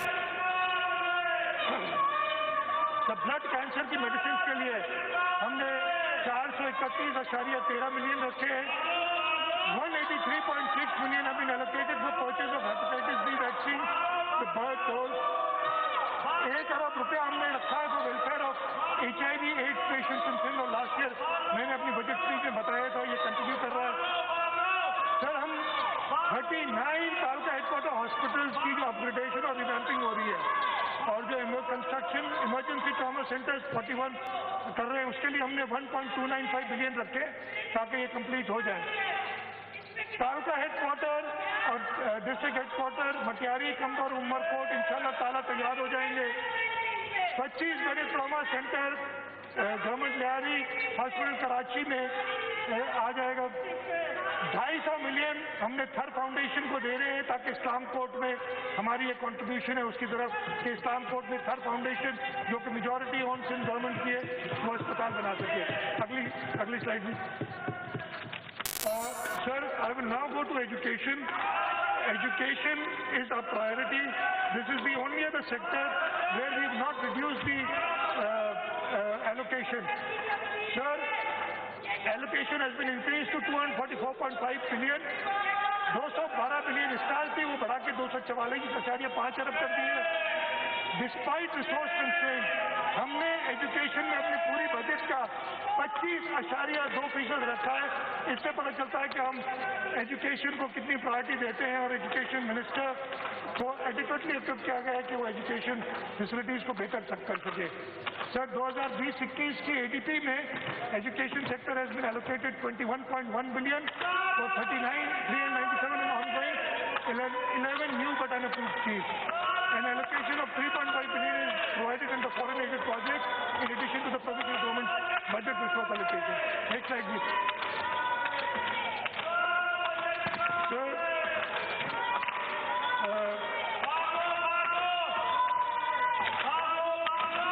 तो ब्लड कैंसर की मेडिसिन के लिए हमने 431.13 मिलियन रखे हैं। 183.6 million have been allocated for purchase of hepatitis B vaccine to birth dose. 1 अरब रुपया हमने रखा है for welfare of HIV AIDS patients in Sindh और लास्ट ईयर मैंने अपनी बजट स्पीच में बताया था, ये कंटिन्यू कर रहा है। सर हम 39 साल का हेडक्वार्टर हॉस्पिटल्स की जो अपग्रेडेशन और रिवैम्पिंग हो रही है और जो कंस्ट्रक्शन इमरजेंसी ट्रॉमा सेंटर्स 41 कर रहे हैं उसके लिए हमने 1.295 बिलियन रखे ताकि ये कंप्लीट हो जाए। तालका हेडक्वार्टर और डिस्ट्रिक्ट हेडक्वार्टर मटियारी, कंबर, उमरकोट इंशाल्लाह ताला तैयार हो जाएंगे। 25 बड़े trauma centre government Lyari hospital Karachi में आ जाएगा। 250 मिलियन हमने थर फाउंडेशन को दे रहे हैं ताकि इस्लाम कोर्ट में हमारी ये कंट्रीब्यूशन है उसकी तरफ कि इस्लाम कोर्ट में थर फाउंडेशन जो कि मेजॉरिटी ऑन सिंध गवर्नमेंट की है वो अस्पताल बना सके। अगली स्लाइड में। Sir, I will now go to education. Education is our priority. This is the only other sector where we have not reduced the allocation. Sir, allocation has been increased to 244.5 billion. 212 billion इस साल थी वो बढ़ा के 244.5 अरब कर दी है। Despite resource constraint हमने education में अपनी पूरी बजट का 25.2% रखा है। इससे पता चलता है कि हम एजुकेशन को कितनी प्रायोरिटी देते हैं और एजुकेशन मिनिस्टर को एडिक्वेटली इक्विप किया गया है कि वो एजुकेशन फैसिलिटीज को बेहतर कर सके। सर 2020-21 की एडीपी में education sector has been allocated 21.1 billion और 397 in ongoing, 11 new but unapproved schemes. An allocation of 3.5 billion is provided under foreign aided projects in addition to the provincial government budget resource allocation. Next slide please. Sir,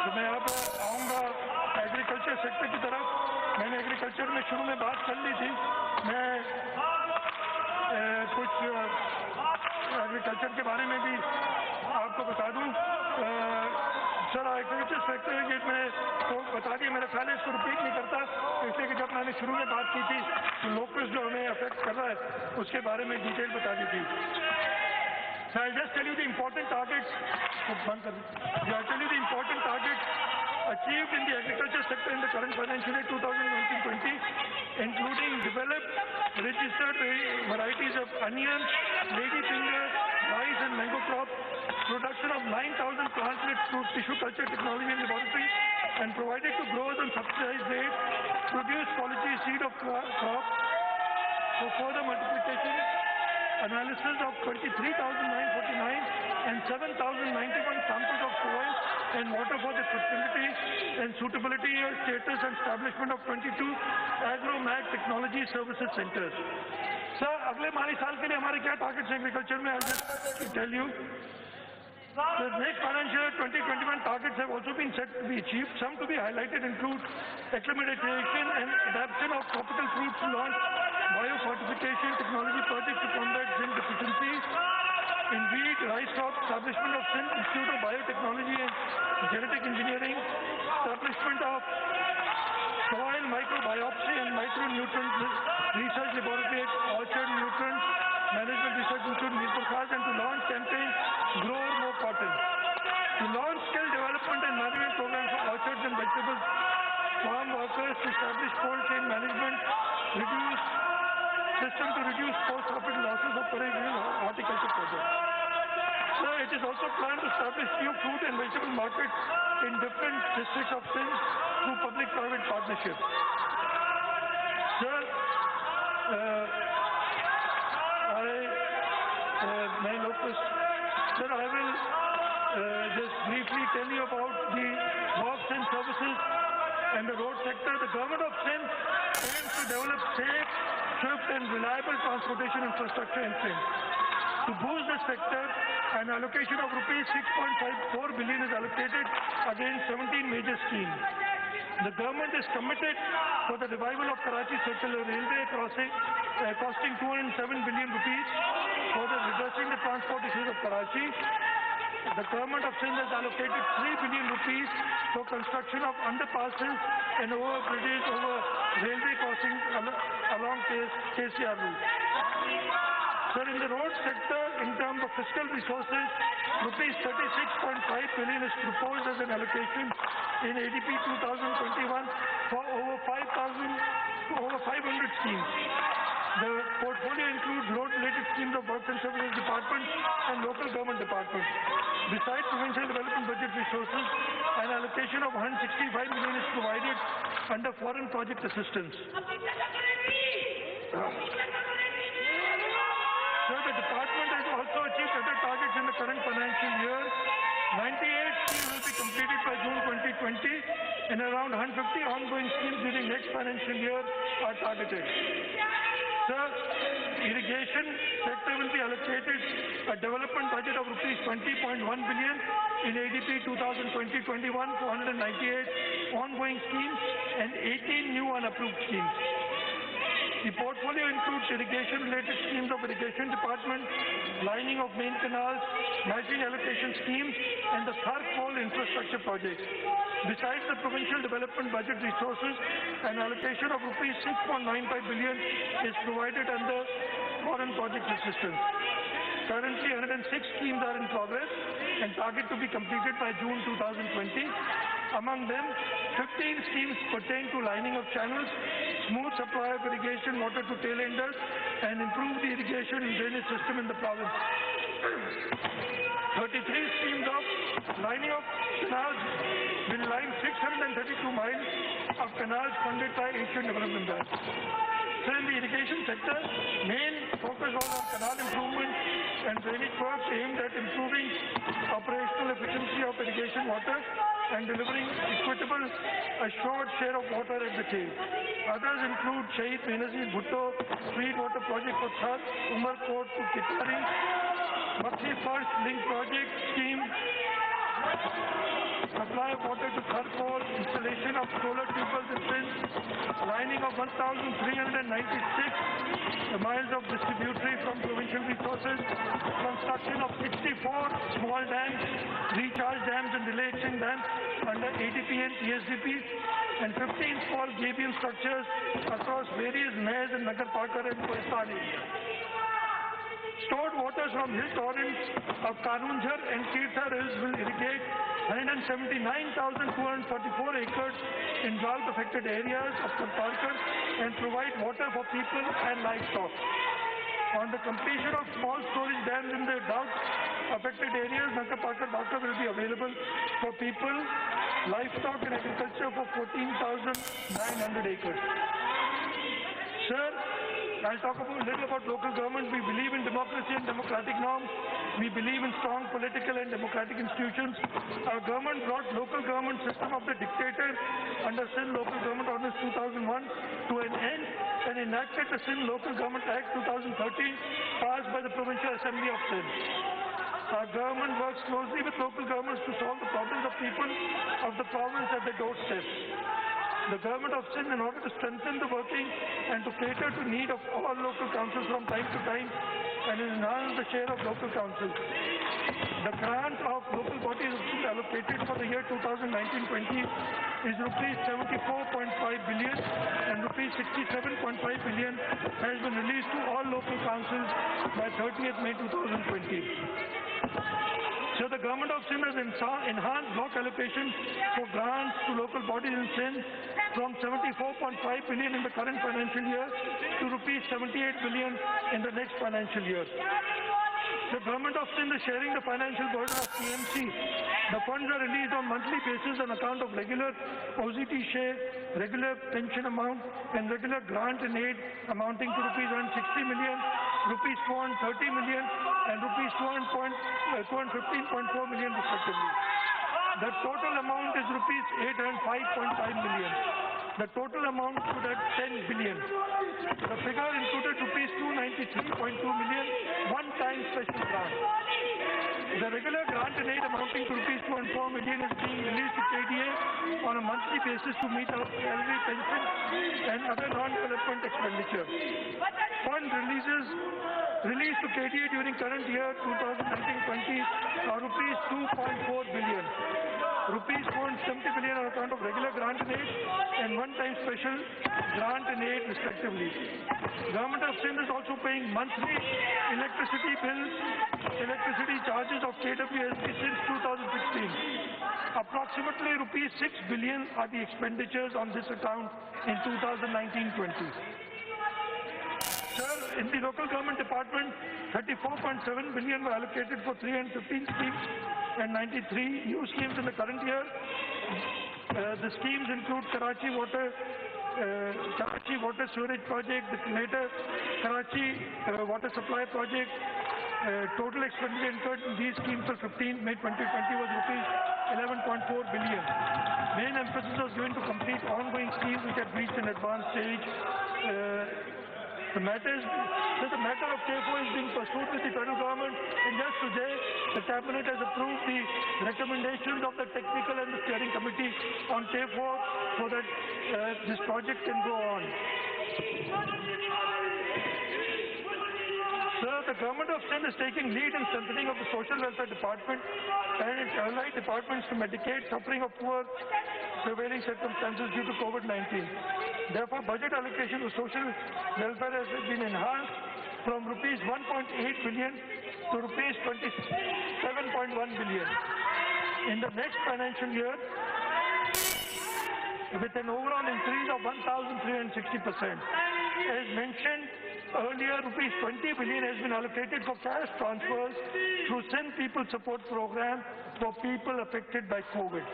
तो मैं अब आऊँगा agriculture sector की तरफ। मैंने agriculture में शुरू में बात कर ली थी। मैं कुछ एग्रीकल्चर के बारे में भी आपको बता दूं। सर एग्रीकल्चर सेक्टर के मैं तो बता दिया, मेरा ख्याल है इसको रिपीट नहीं करता इसलिए कि जब मैंने शुरू में बात की थी तो लोकस्ट जो हमें अफेक्ट कर रहा है उसके बारे में डिटेल बता दी थी। So I'll just tell you the important targets. I'll tell you the important targets achieved in the agriculture sector in the current financial year 2019-20, including developed registered varieties of onion, ladyfinger, rice and mango crop, production of 9,000 plant-led fruit tissue culture technology and laboratory, and provided to growers on subsidized rate, produce quality seed of crop for further multiplication, analysis of 23,949 and 7,091 samples of soil and water for the fertility and suitability status and establishment of 22 agro-mag technology services centers. Sir, अगले माली साल के लिए हमारे क्या targets हैं agriculture में? I'll just tell you. The next financial year 2021 targets have also been set to be achieved. Some to be highlighted include acclimatization and adaptation of tropical fruits to launch biofortification technology projects to combat zinc deficiency in wheat, rice crop, establishment of Sindh Institute of Biotechnology and Genetic Engineering, establishment of soil microbiopsy and micronutrient research laboratory at Orchard Nutrient Management Research Institute, Mirpur Khas, and to launch campaign Grow More Cotton. To launch skill development and management programs for orchards and vegetables farm workers, to establish cold chain management, reduce system to reduce post-profit losses of perennial horticulture projects. Sir, it is also planned to establish new fruit and vegetable markets in different districts of Sindh through public-private partnerships. Sir, I will just briefly tell you about the works and services and the road sector. The government of Sindh aims to develop safe, swift and reliable transportation infrastructure in Sindh. To boost this sector, an allocation of rupees 6.54 billion is allocated against 17 major schemes. The government is committed for the revival of Karachi Circular Railway crossing, costing 207 billion rupees for redressing the transport issues of Karachi. The government of Sindh has allocated 3 billion rupees for construction of underpasses and overbridges over railway crossings along KCR route. Sir, in the road sector, in terms of fiscal resources, rupees 36.5 billion is proposed as an allocation in ADP 2021 for over 500 schemes. The portfolio includes road-related schemes of Works and Services Department and local government departments. Besides provincial development budget resources, an allocation of 165 million is provided under foreign project assistance. So the department has also achieved other targets in the current financial year. 98 schemes will be completed by June 2020 and around 150 ongoing schemes during next financial year are targeted. Sir, irrigation sector will be allocated a development budget of rupees 20.1 billion in ADP 2020-21 for 198 ongoing schemes and 18 new unapproved schemes. The portfolio includes irrigation-related schemes of Irrigation Department, lining of main canals, matching allocation schemes, and the Thark-Wall infrastructure project. Besides the provincial development budget resources, an allocation of rupees 6.95 billion is provided under foreign project assistance. Currently, 106 schemes are in progress and target to be completed by June 2020. Among them, 15 schemes pertain to lining of channels, smooth supply of irrigation water to tailenders, and improve the irrigation and drainage system in the province. 33 schemes of lining of canals will line 632 miles of canals funded by Asian Development Bank. So in the irrigation sector, main focus was on canal improvement and drainage works aimed at improving operational efficiency of irrigation water and delivering equitable, assured share of water at the tail. Others include Syed Bhutto Feed Water Project for Thar, Umarkot to Kitari, Mathi First Link Project Scheme, supply of water to Tharkol, installation of solar tube wells in Sindh, lining of 1,396 miles of distributory from provincial resources, construction of 64 small dams, recharge dams and relaxing dams under ADP and TSDP, and 15 small gabion structures across various mayors and Nagar Pakar and Koistan areas. Stored waters from hill torrents of Karunjhar and Tirthar hills will irrigate 179,244 acres in drought-affected areas of Karparkar and provide water for people and livestock. On the completion of small storage dams in the drought-affected areas, Nagar Pakar water will be available for people, livestock and agriculture for 14,900 acres. Sir, I'll talk a little about local government. We believe in democracy and democratic norms. We believe in strong political and democratic institutions. Our government brought local government system of the dictator under Sindh Local Government Ordinance 2001 to an end and enacted the Sindh Local Government Act 2013 passed by the Provincial Assembly of Sindh. Our government works closely with local governments to solve the problems of people of the province at their doorsteps. The government of Sindh, in order to strengthen the working and to cater to need of all local councils from time to time and enhance the share of local councils. The grant of local bodies allocated for the year 2019-20 is rupees 74.5 billion and rupees 67.5 billion has been released to all local councils by 30th May 2020. So the government of Sindh has enhanced block allocation for grants to local bodies in Sindh from 74.5 billion in the current financial year to rupees 78 billion in the next financial year. The government of Sindh is sharing the financial burden of PMC. The funds are released on monthly basis on account of regular OZT share, regular pension amount, and regular grant and aid amounting to rupees 160 million, rupees 230 million, and rupees 215.4 million respectively. The total amount is rupees 805.5 million. The total amount stood at 10 billion. The figure included rupees 293.2 million one-time special grant. The regular grant in aid amounting to rupees 204 million is being released to KDA on a monthly basis to meet our salary, pension and other non-development expenditure. Fund released to KDA during current year 2019-20 are rupees 2.4 billion. Rupees 470 billion on account of regular grant in aid and one-time special grant in aid respectively. Government of Sindh is also paying monthly electricity charges of KWSB since 2016. Approximately rupees 6 billion are the expenditures on this account in 2019-20. Sir, in the local government department, 34.7 billion were allocated for 315 schemes and 93 new schemes in the current year. The schemes include Karachi Water Sewerage Project, the later Karachi Water Supply Project. Total expenditure incurred in these schemes for 15 May 2020 was rupees 11.4 billion. Main emphasis was given to complete ongoing schemes which had reached an advanced stage. The matter of K4 is being pursued with the federal government, and just today the cabinet has approved the recommendations of the technical and the steering committee on K4 so that this project can go on. Sir, the government of Sindh is taking lead in strengthening of the social welfare department and its allied departments to mitigate suffering of poor prevailing circumstances due to COVID-19. Therefore, budget allocation to social welfare has been enhanced from rupees 1.8 billion to rupees 27.1 billion. In the next financial year, with an overall increase of 1,360%. As mentioned earlier, rupees 20 billion has been allocated for cash transfers through Sindh People Support Program for people affected by COVID.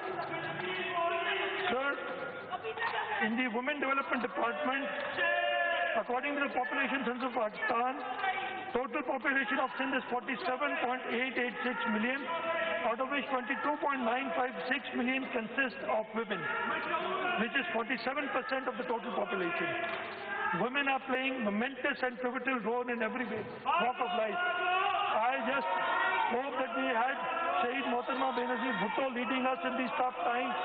Sir, in the Women Development Department, according to the population census of Pakistan, total population of Sindh is 47.886 million, out of which 22.956 million consist of women, which is 47% of the total population. Women are playing momentous and pivotal role in every walk of life. I just hope that we had Syed Mohatma Benazir Bhutto leading us in these tough times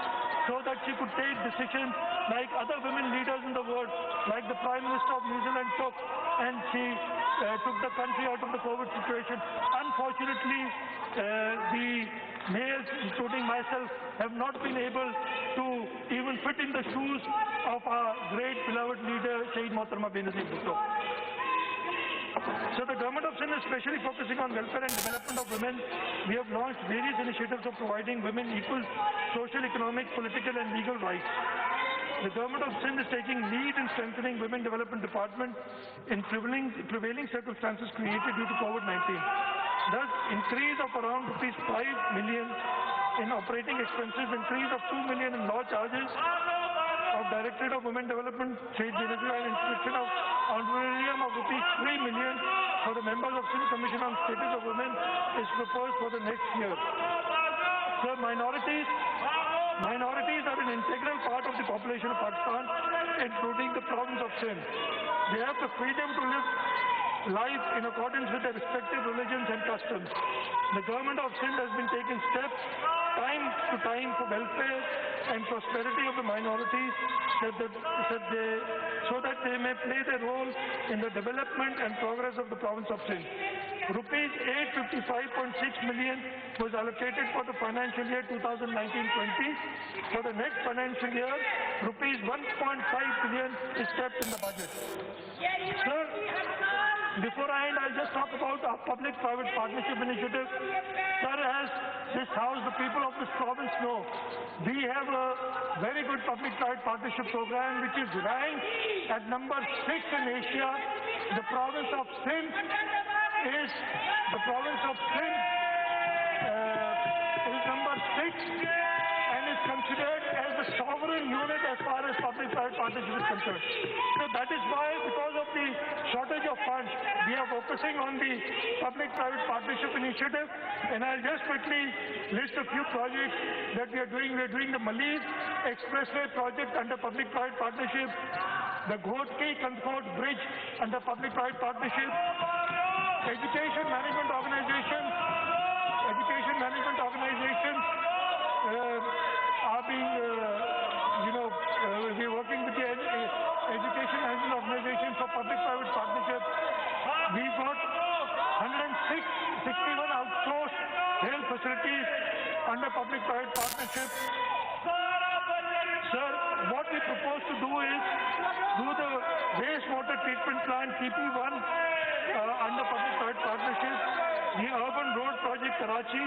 so that she could take decisions like other women leaders in the world, like the Prime Minister of New Zealand took, and she took the country out of the COVID situation. Unfortunately, the males, including myself, have not been able to even fit in the shoes of our great beloved leader, Syed Mohatma Benazir Bhutto. So the government of Sindh is especially focusing on welfare and development of women. We have launched various initiatives of providing women equal social, economic, political and legal rights. The government of Sindh is taking lead in strengthening Women Development Department in prevailing circumstances created due to COVID-19. Thus, increase of around rupees 5 million in operating expenses, increase of 2 million in law charges of Directorate of Women Development, Syed Benazir, and inscription of honorarium of rupees 3 million for the members of Sindh Commission on Status of Women is proposed for the next year. Sir, minorities are an integral part of the population of Pakistan, including the province of Sindh. They have the freedom to live life in accordance with their respective religions and customs. The government of Sindh has been taking steps time to time for welfare and prosperity of the minorities so that they may play their role in the development and progress of the province of Sindh. Rupees 855.6 million was allocated for the financial year 2019-20. For the next financial year, rupees 1.5 billion is kept in the budget. Sir, before I end, I'll just talk about our public-private partnership initiative. Sir, as this House, the people of this province know, we have a very good public-private partnership program which is ranked at number 6 in Asia. The province of Sindh is number 6 and is considered as the sovereign unit as far as public-private partnership is concerned. So that is why, because of the shortage of funds, we are focusing on the public-private partnership initiative. And I'll just quickly list a few projects that we are doing. We are doing the Malid Expressway project under public-private partnership. the govt bridge under public-private partnership, education management organizations are being, we're working with the education management organizations for public-private partnership. We've got 61 outsourced health facilities under public-private partnership. Sir, what we propose to do is do the wastewater treatment plant TP1 under public-private partnership, the urban road project Karachi,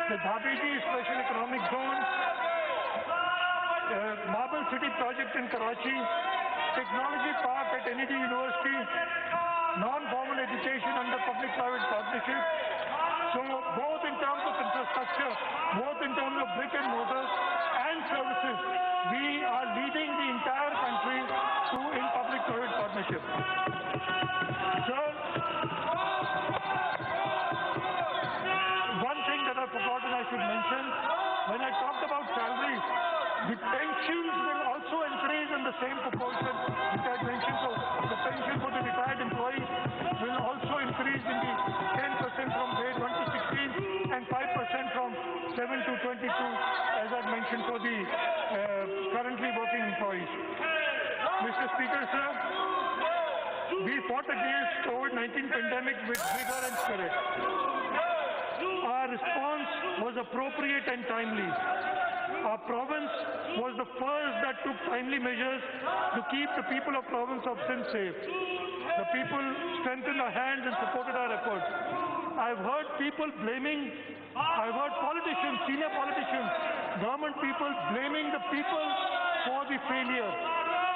the Dhabiji Special Economic Zone, Marble City project in Karachi, Technology Park at NED University, non-formal education under public-private partnership. So both in terms of infrastructure, both in terms of brick and mortar and services, we are leading the entire country in public-private partnership. Sir, one thing that I've forgotten I should mention, when I talked about salaries, the pensions will also increase in the same proportion which I mentioned. So the pension for the retired employees will also increase in the 10% from grade 1 to 16 and 5% from 7 to 22, as I mentioned, for the currently working employees. Mr. Speaker, sir, we fought against COVID-19 pandemic with vigor and spirit. Our response was appropriate and timely. Our province was the first that took timely measures to keep the people of province of Sindh safe. The people strengthened our hands and supported our efforts. I've heard politicians, senior politicians, government people blaming the people for the failure.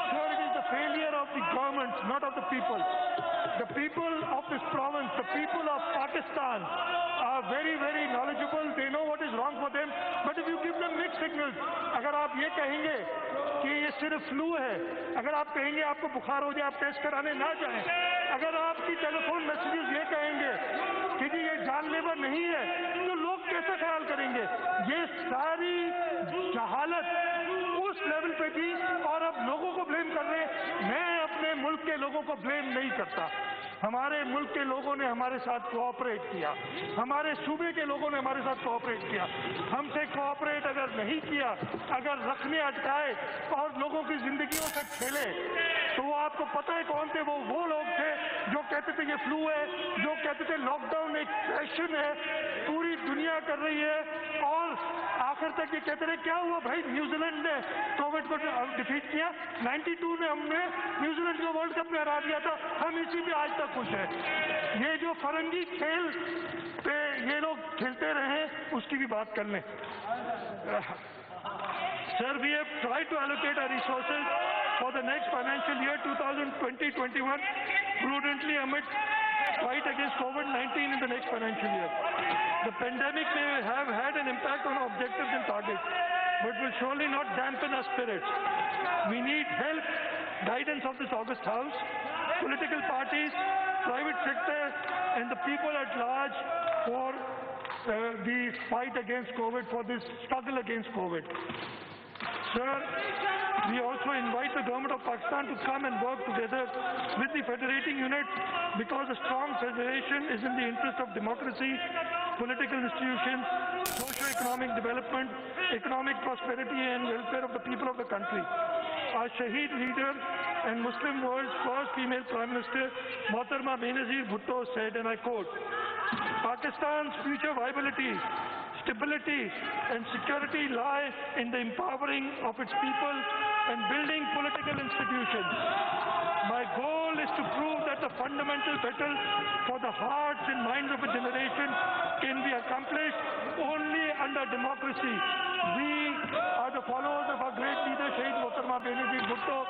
Sure, it is the failure of the government, not of the people. The people of this province, the people of Pakistan are very, very knowledgeable. They know what is wrong for them. But if you give them mixed signals, अगर आप ये कहेंगे कि ये सिर्फ flu है, अगर आप कहेंगे आपको बुखार हो जाए, आप टेस्ट कराने ना जाएं, अगर आपकी टेलीफोन मैसेजेस ये कहेंगे कि जी ये जानलेवा नहीं है, तो लोग कैसे ख्याल करेंगे? ये सारी जहालत उस लेवल पे थी और अब लोगों को ब्लेम कर रहे हैं। मैं अपने मुल्क के लोगों को ब्लेम नहीं करता। हमारे मुल्क के लोगों ने हमारे साथ कोऑपरेट किया, हमारे सूबे के लोगों ने हमारे साथ कोऑपरेट किया। हमसे कोऑपरेट अगर नहीं किया, अगर रखने अटकाए और लोगों की जिंदगियों से खेले, तो वो आपको पता है कौन थे? वो लोग थे जो कहते थे ये फ्लू है, जो कहते थे लॉकडाउन एक फैशन है, पूरी दुनिया कर रही है, और आखिर तक ये कहते रहे क्या हुआ भाई, न्यूजीलैंड ने कोविड को डिफीट किया, 92 में हमने न्यूजीलैंड को वर्ल्ड कप में हरा दिया था, हम इसी पे आज तक खुश हैं। ये जो फरंगी खेल पे ये लोग खेलते रहे, उसकी भी बात कर लें। Sir, we have tried to allocate our resources for the next financial year 2020-21 prudently amid fight against COVID-19 in the next financial year. The pandemic may have had an impact on our objectives and targets, but will surely not dampen our spirits. We need help, guidance of this august house, political parties, private sector, and the people at large for the fight against COVID, for this struggle against COVID. Sir, we also invite the government of Pakistan to come and work together with the federating unit, because a strong federation is in the interest of democracy, political institutions, socio-economic development, economic prosperity and welfare of the people of the country. Our Shaheed leader and Muslim world's first female Prime Minister, Mohtarma Benazir Bhutto, said, and I quote, Pakistan's future viability, stability and security lie in the empowering of its people and building political institutions. My goal is to prove that the fundamental battle for the hearts and minds of a generation can be accomplished only under democracy. We are the followers of our great leader, Shaheed Mohtarma Benazir Bhutto.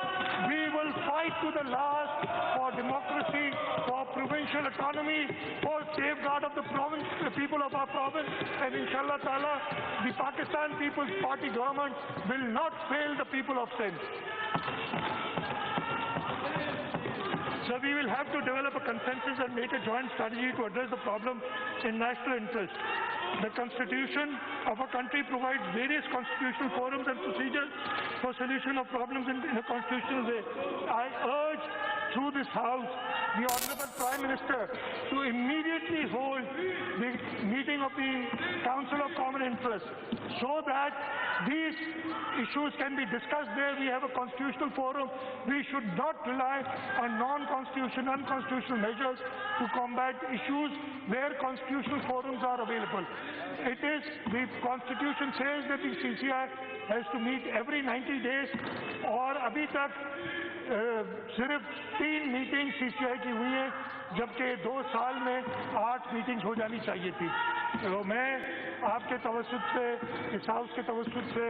We will fight to the last for democracy, for provincial autonomy, for safeguard of the province, the people of our province, and inshallah ta'ala, the Pakistan People's Party government will not fail the people of Sindh. So we will have to develop a consensus and make a joint strategy to address the problem in national interest. The Constitution of a country provides various constitutional forums and procedures for solution of problems in a constitutional way. I urge through this House the Honorable Prime Minister to immediately hold the meeting of the Council of Common Interest so that these issues can be discussed there. We have a constitutional forum. We should not rely on non-constitutional, unconstitutional measures to combat issues where constitutional forums are available. It is, the Constitution says that the CCI has to meet every 90 days और अभी तक सिर्फ 3 meeting CCI की हुई है, जबकि 2 साल में 8 मीटिंग्स हो जानी चाहिए थी। तो मैं आपके तवज्जुह से, इस हाउस के तवज्जुह से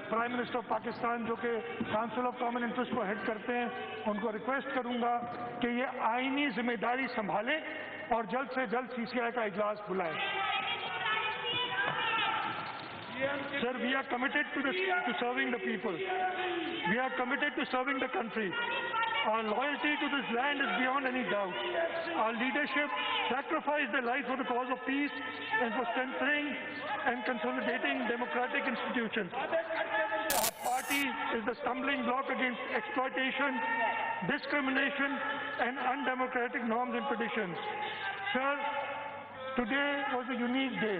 प्राइम मिनिस्टर ऑफ पाकिस्तान जो कि काउंसिल ऑफ कॉमन इंटरेस्ट को हेड करते हैं, उनको रिक्वेस्ट करूंगा कि ये आईनी जिम्मेदारी संभालें और जल्द से जल्द CCI का इजलास बुलाएं। Sir, we are committed to serving the people. We are committed to serving the country. Our loyalty to this land is beyond any doubt. Our leadership sacrificed their lives for the cause of peace and for strengthening and consolidating democratic institutions. Our party is the stumbling block against exploitation, discrimination, and undemocratic norms and traditions. Sir, today was a unique day.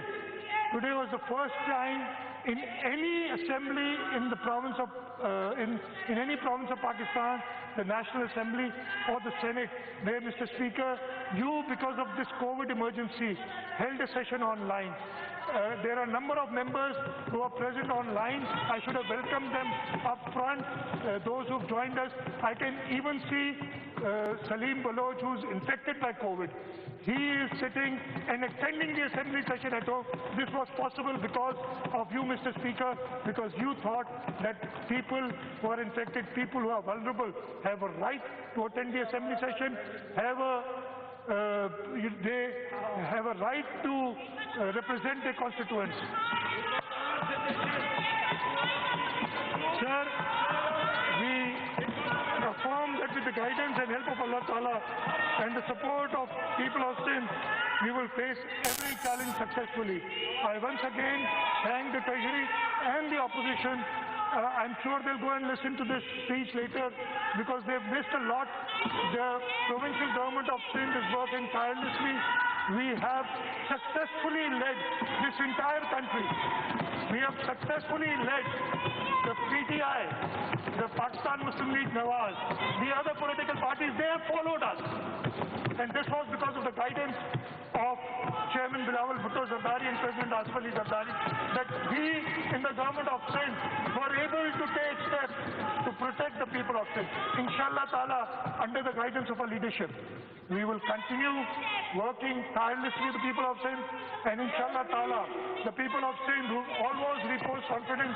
Today was the first time in any assembly in the province of in any province of Pakistan, the National Assembly or the Senate, where, Mr. Speaker, you, because of this COVID emergency, held a session online. There are a number of members who are present online. I should have welcomed them up front, those who've joined us. I can even see Salim Baloch, who's infected by COVID. He is sitting and attending the assembly session at home. This was possible because of you, Mr. Speaker, because you thought that people who are infected, people who are vulnerable, have a right to attend the assembly session, they have a right to represent their constituents. Sir, we affirm that with the guidance and help of Allah Ta'ala and the support of people of Sindh, we will face every challenge successfully. I once again thank the Treasury and the opposition. I'm sure they'll go and listen to this speech later because they've missed a lot. The provincial government of Sindh is working tirelessly. We have successfully led this entire country. We have successfully led the PTI, the Pakistan Muslim League Nawaz, the other political parties. They have followed us. And this was because of the guidance of Chairman Bilawal Bhutto Zardari and President Asif Ali Zardari, that we in the government of Sindh were able to take steps to protect the people of Sindh. Inshallah Ta'ala, under the guidance of our leadership, we will continue working tirelessly with the people of Sindh, and Inshallah Ta'ala, the people of Sindh who always repose confidence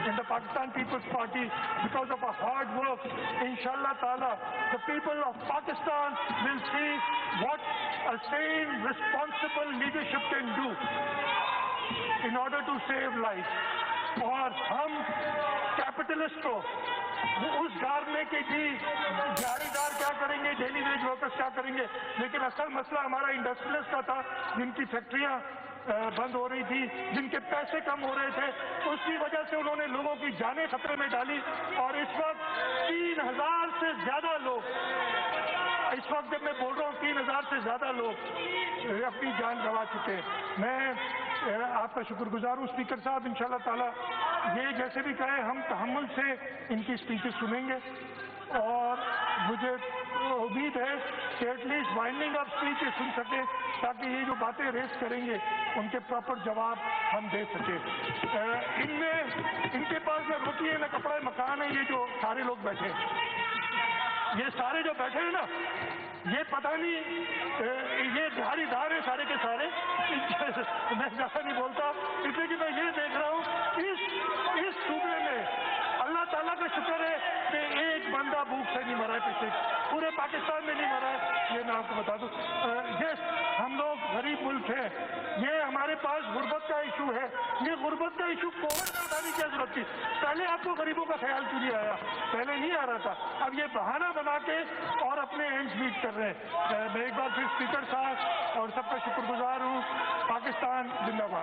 in the Pakistan People's Party because of our hard work, Inshallah Ta'ala, the people of Pakistan will see what a sane, responsible leadership can do in order to save lives. और हम capitalist को उस गार में कि जी दिहाड़ीदार क्या करेंगे, daily veg workers क्या करेंगे, लेकिन असल मसला हमारा इंडस्ट्रियलिस्ट का था, जिनकी फैक्ट्रियां बंद हो रही थी, जिनके पैसे कम हो रहे थे, उसकी वजह से उन्होंने लोगों की जानें खतरे में डाली। और इस वक्त 3000 से ज्यादा लोग, इस वक्त जब मैं बोल रहा हूँ 3000 से ज्यादा लोग अपनी जान गंवा चुके हैं। मैं आपका शुक्रगुजार हूँ स्पीकर साहब। इंशाल्लाह ताला ये जैसे भी कहे हम तहम्मुल से इनकी स्पीचेस सुनेंगे और मुझे उम्मीद है कि एटलीस्ट वाइंडिंग अप स्पीच सुन सके ताकि ये जो बातें रेस करेंगे उनके प्रॉपर जवाब हम दे सके। इनमें इनके पास न रोटी है न कपड़ा है मकान है। ये जो सारे लोग बैठे हैं, ये सारे जो बैठे हैं ना, ये पता नहीं ये दिहाड़ीदार है सारे के सारे। मैं ज्यादा नहीं बोलता इसलिए कि मैं ये देख रहा हूँ इस सूबे में अल्लाह ताला का शुक्र है कि एक बंदा भूख से नहीं मरा है, पिछले पूरे पाकिस्तान में नहीं मरा है। ये मैं आपको बता दूं। यस, हम लोग गरीब मुल्क हैं, ये हमारे पास गुर्बत का इशू है। ये गुर्बत का इशू कोविड में उठाने की जरूरत थी। पहले आपको गरीबों का ख्याल क्यों नहीं आया? पहले नहीं आ रहा था। अब ये बहाना बना के और अपने एंड्स मीट कर रहे हैं। मैं एक बार फिर स्पीकर साहब और सबका शुक्रगुजार हूँ। Pakistan Pakistan Zindabad.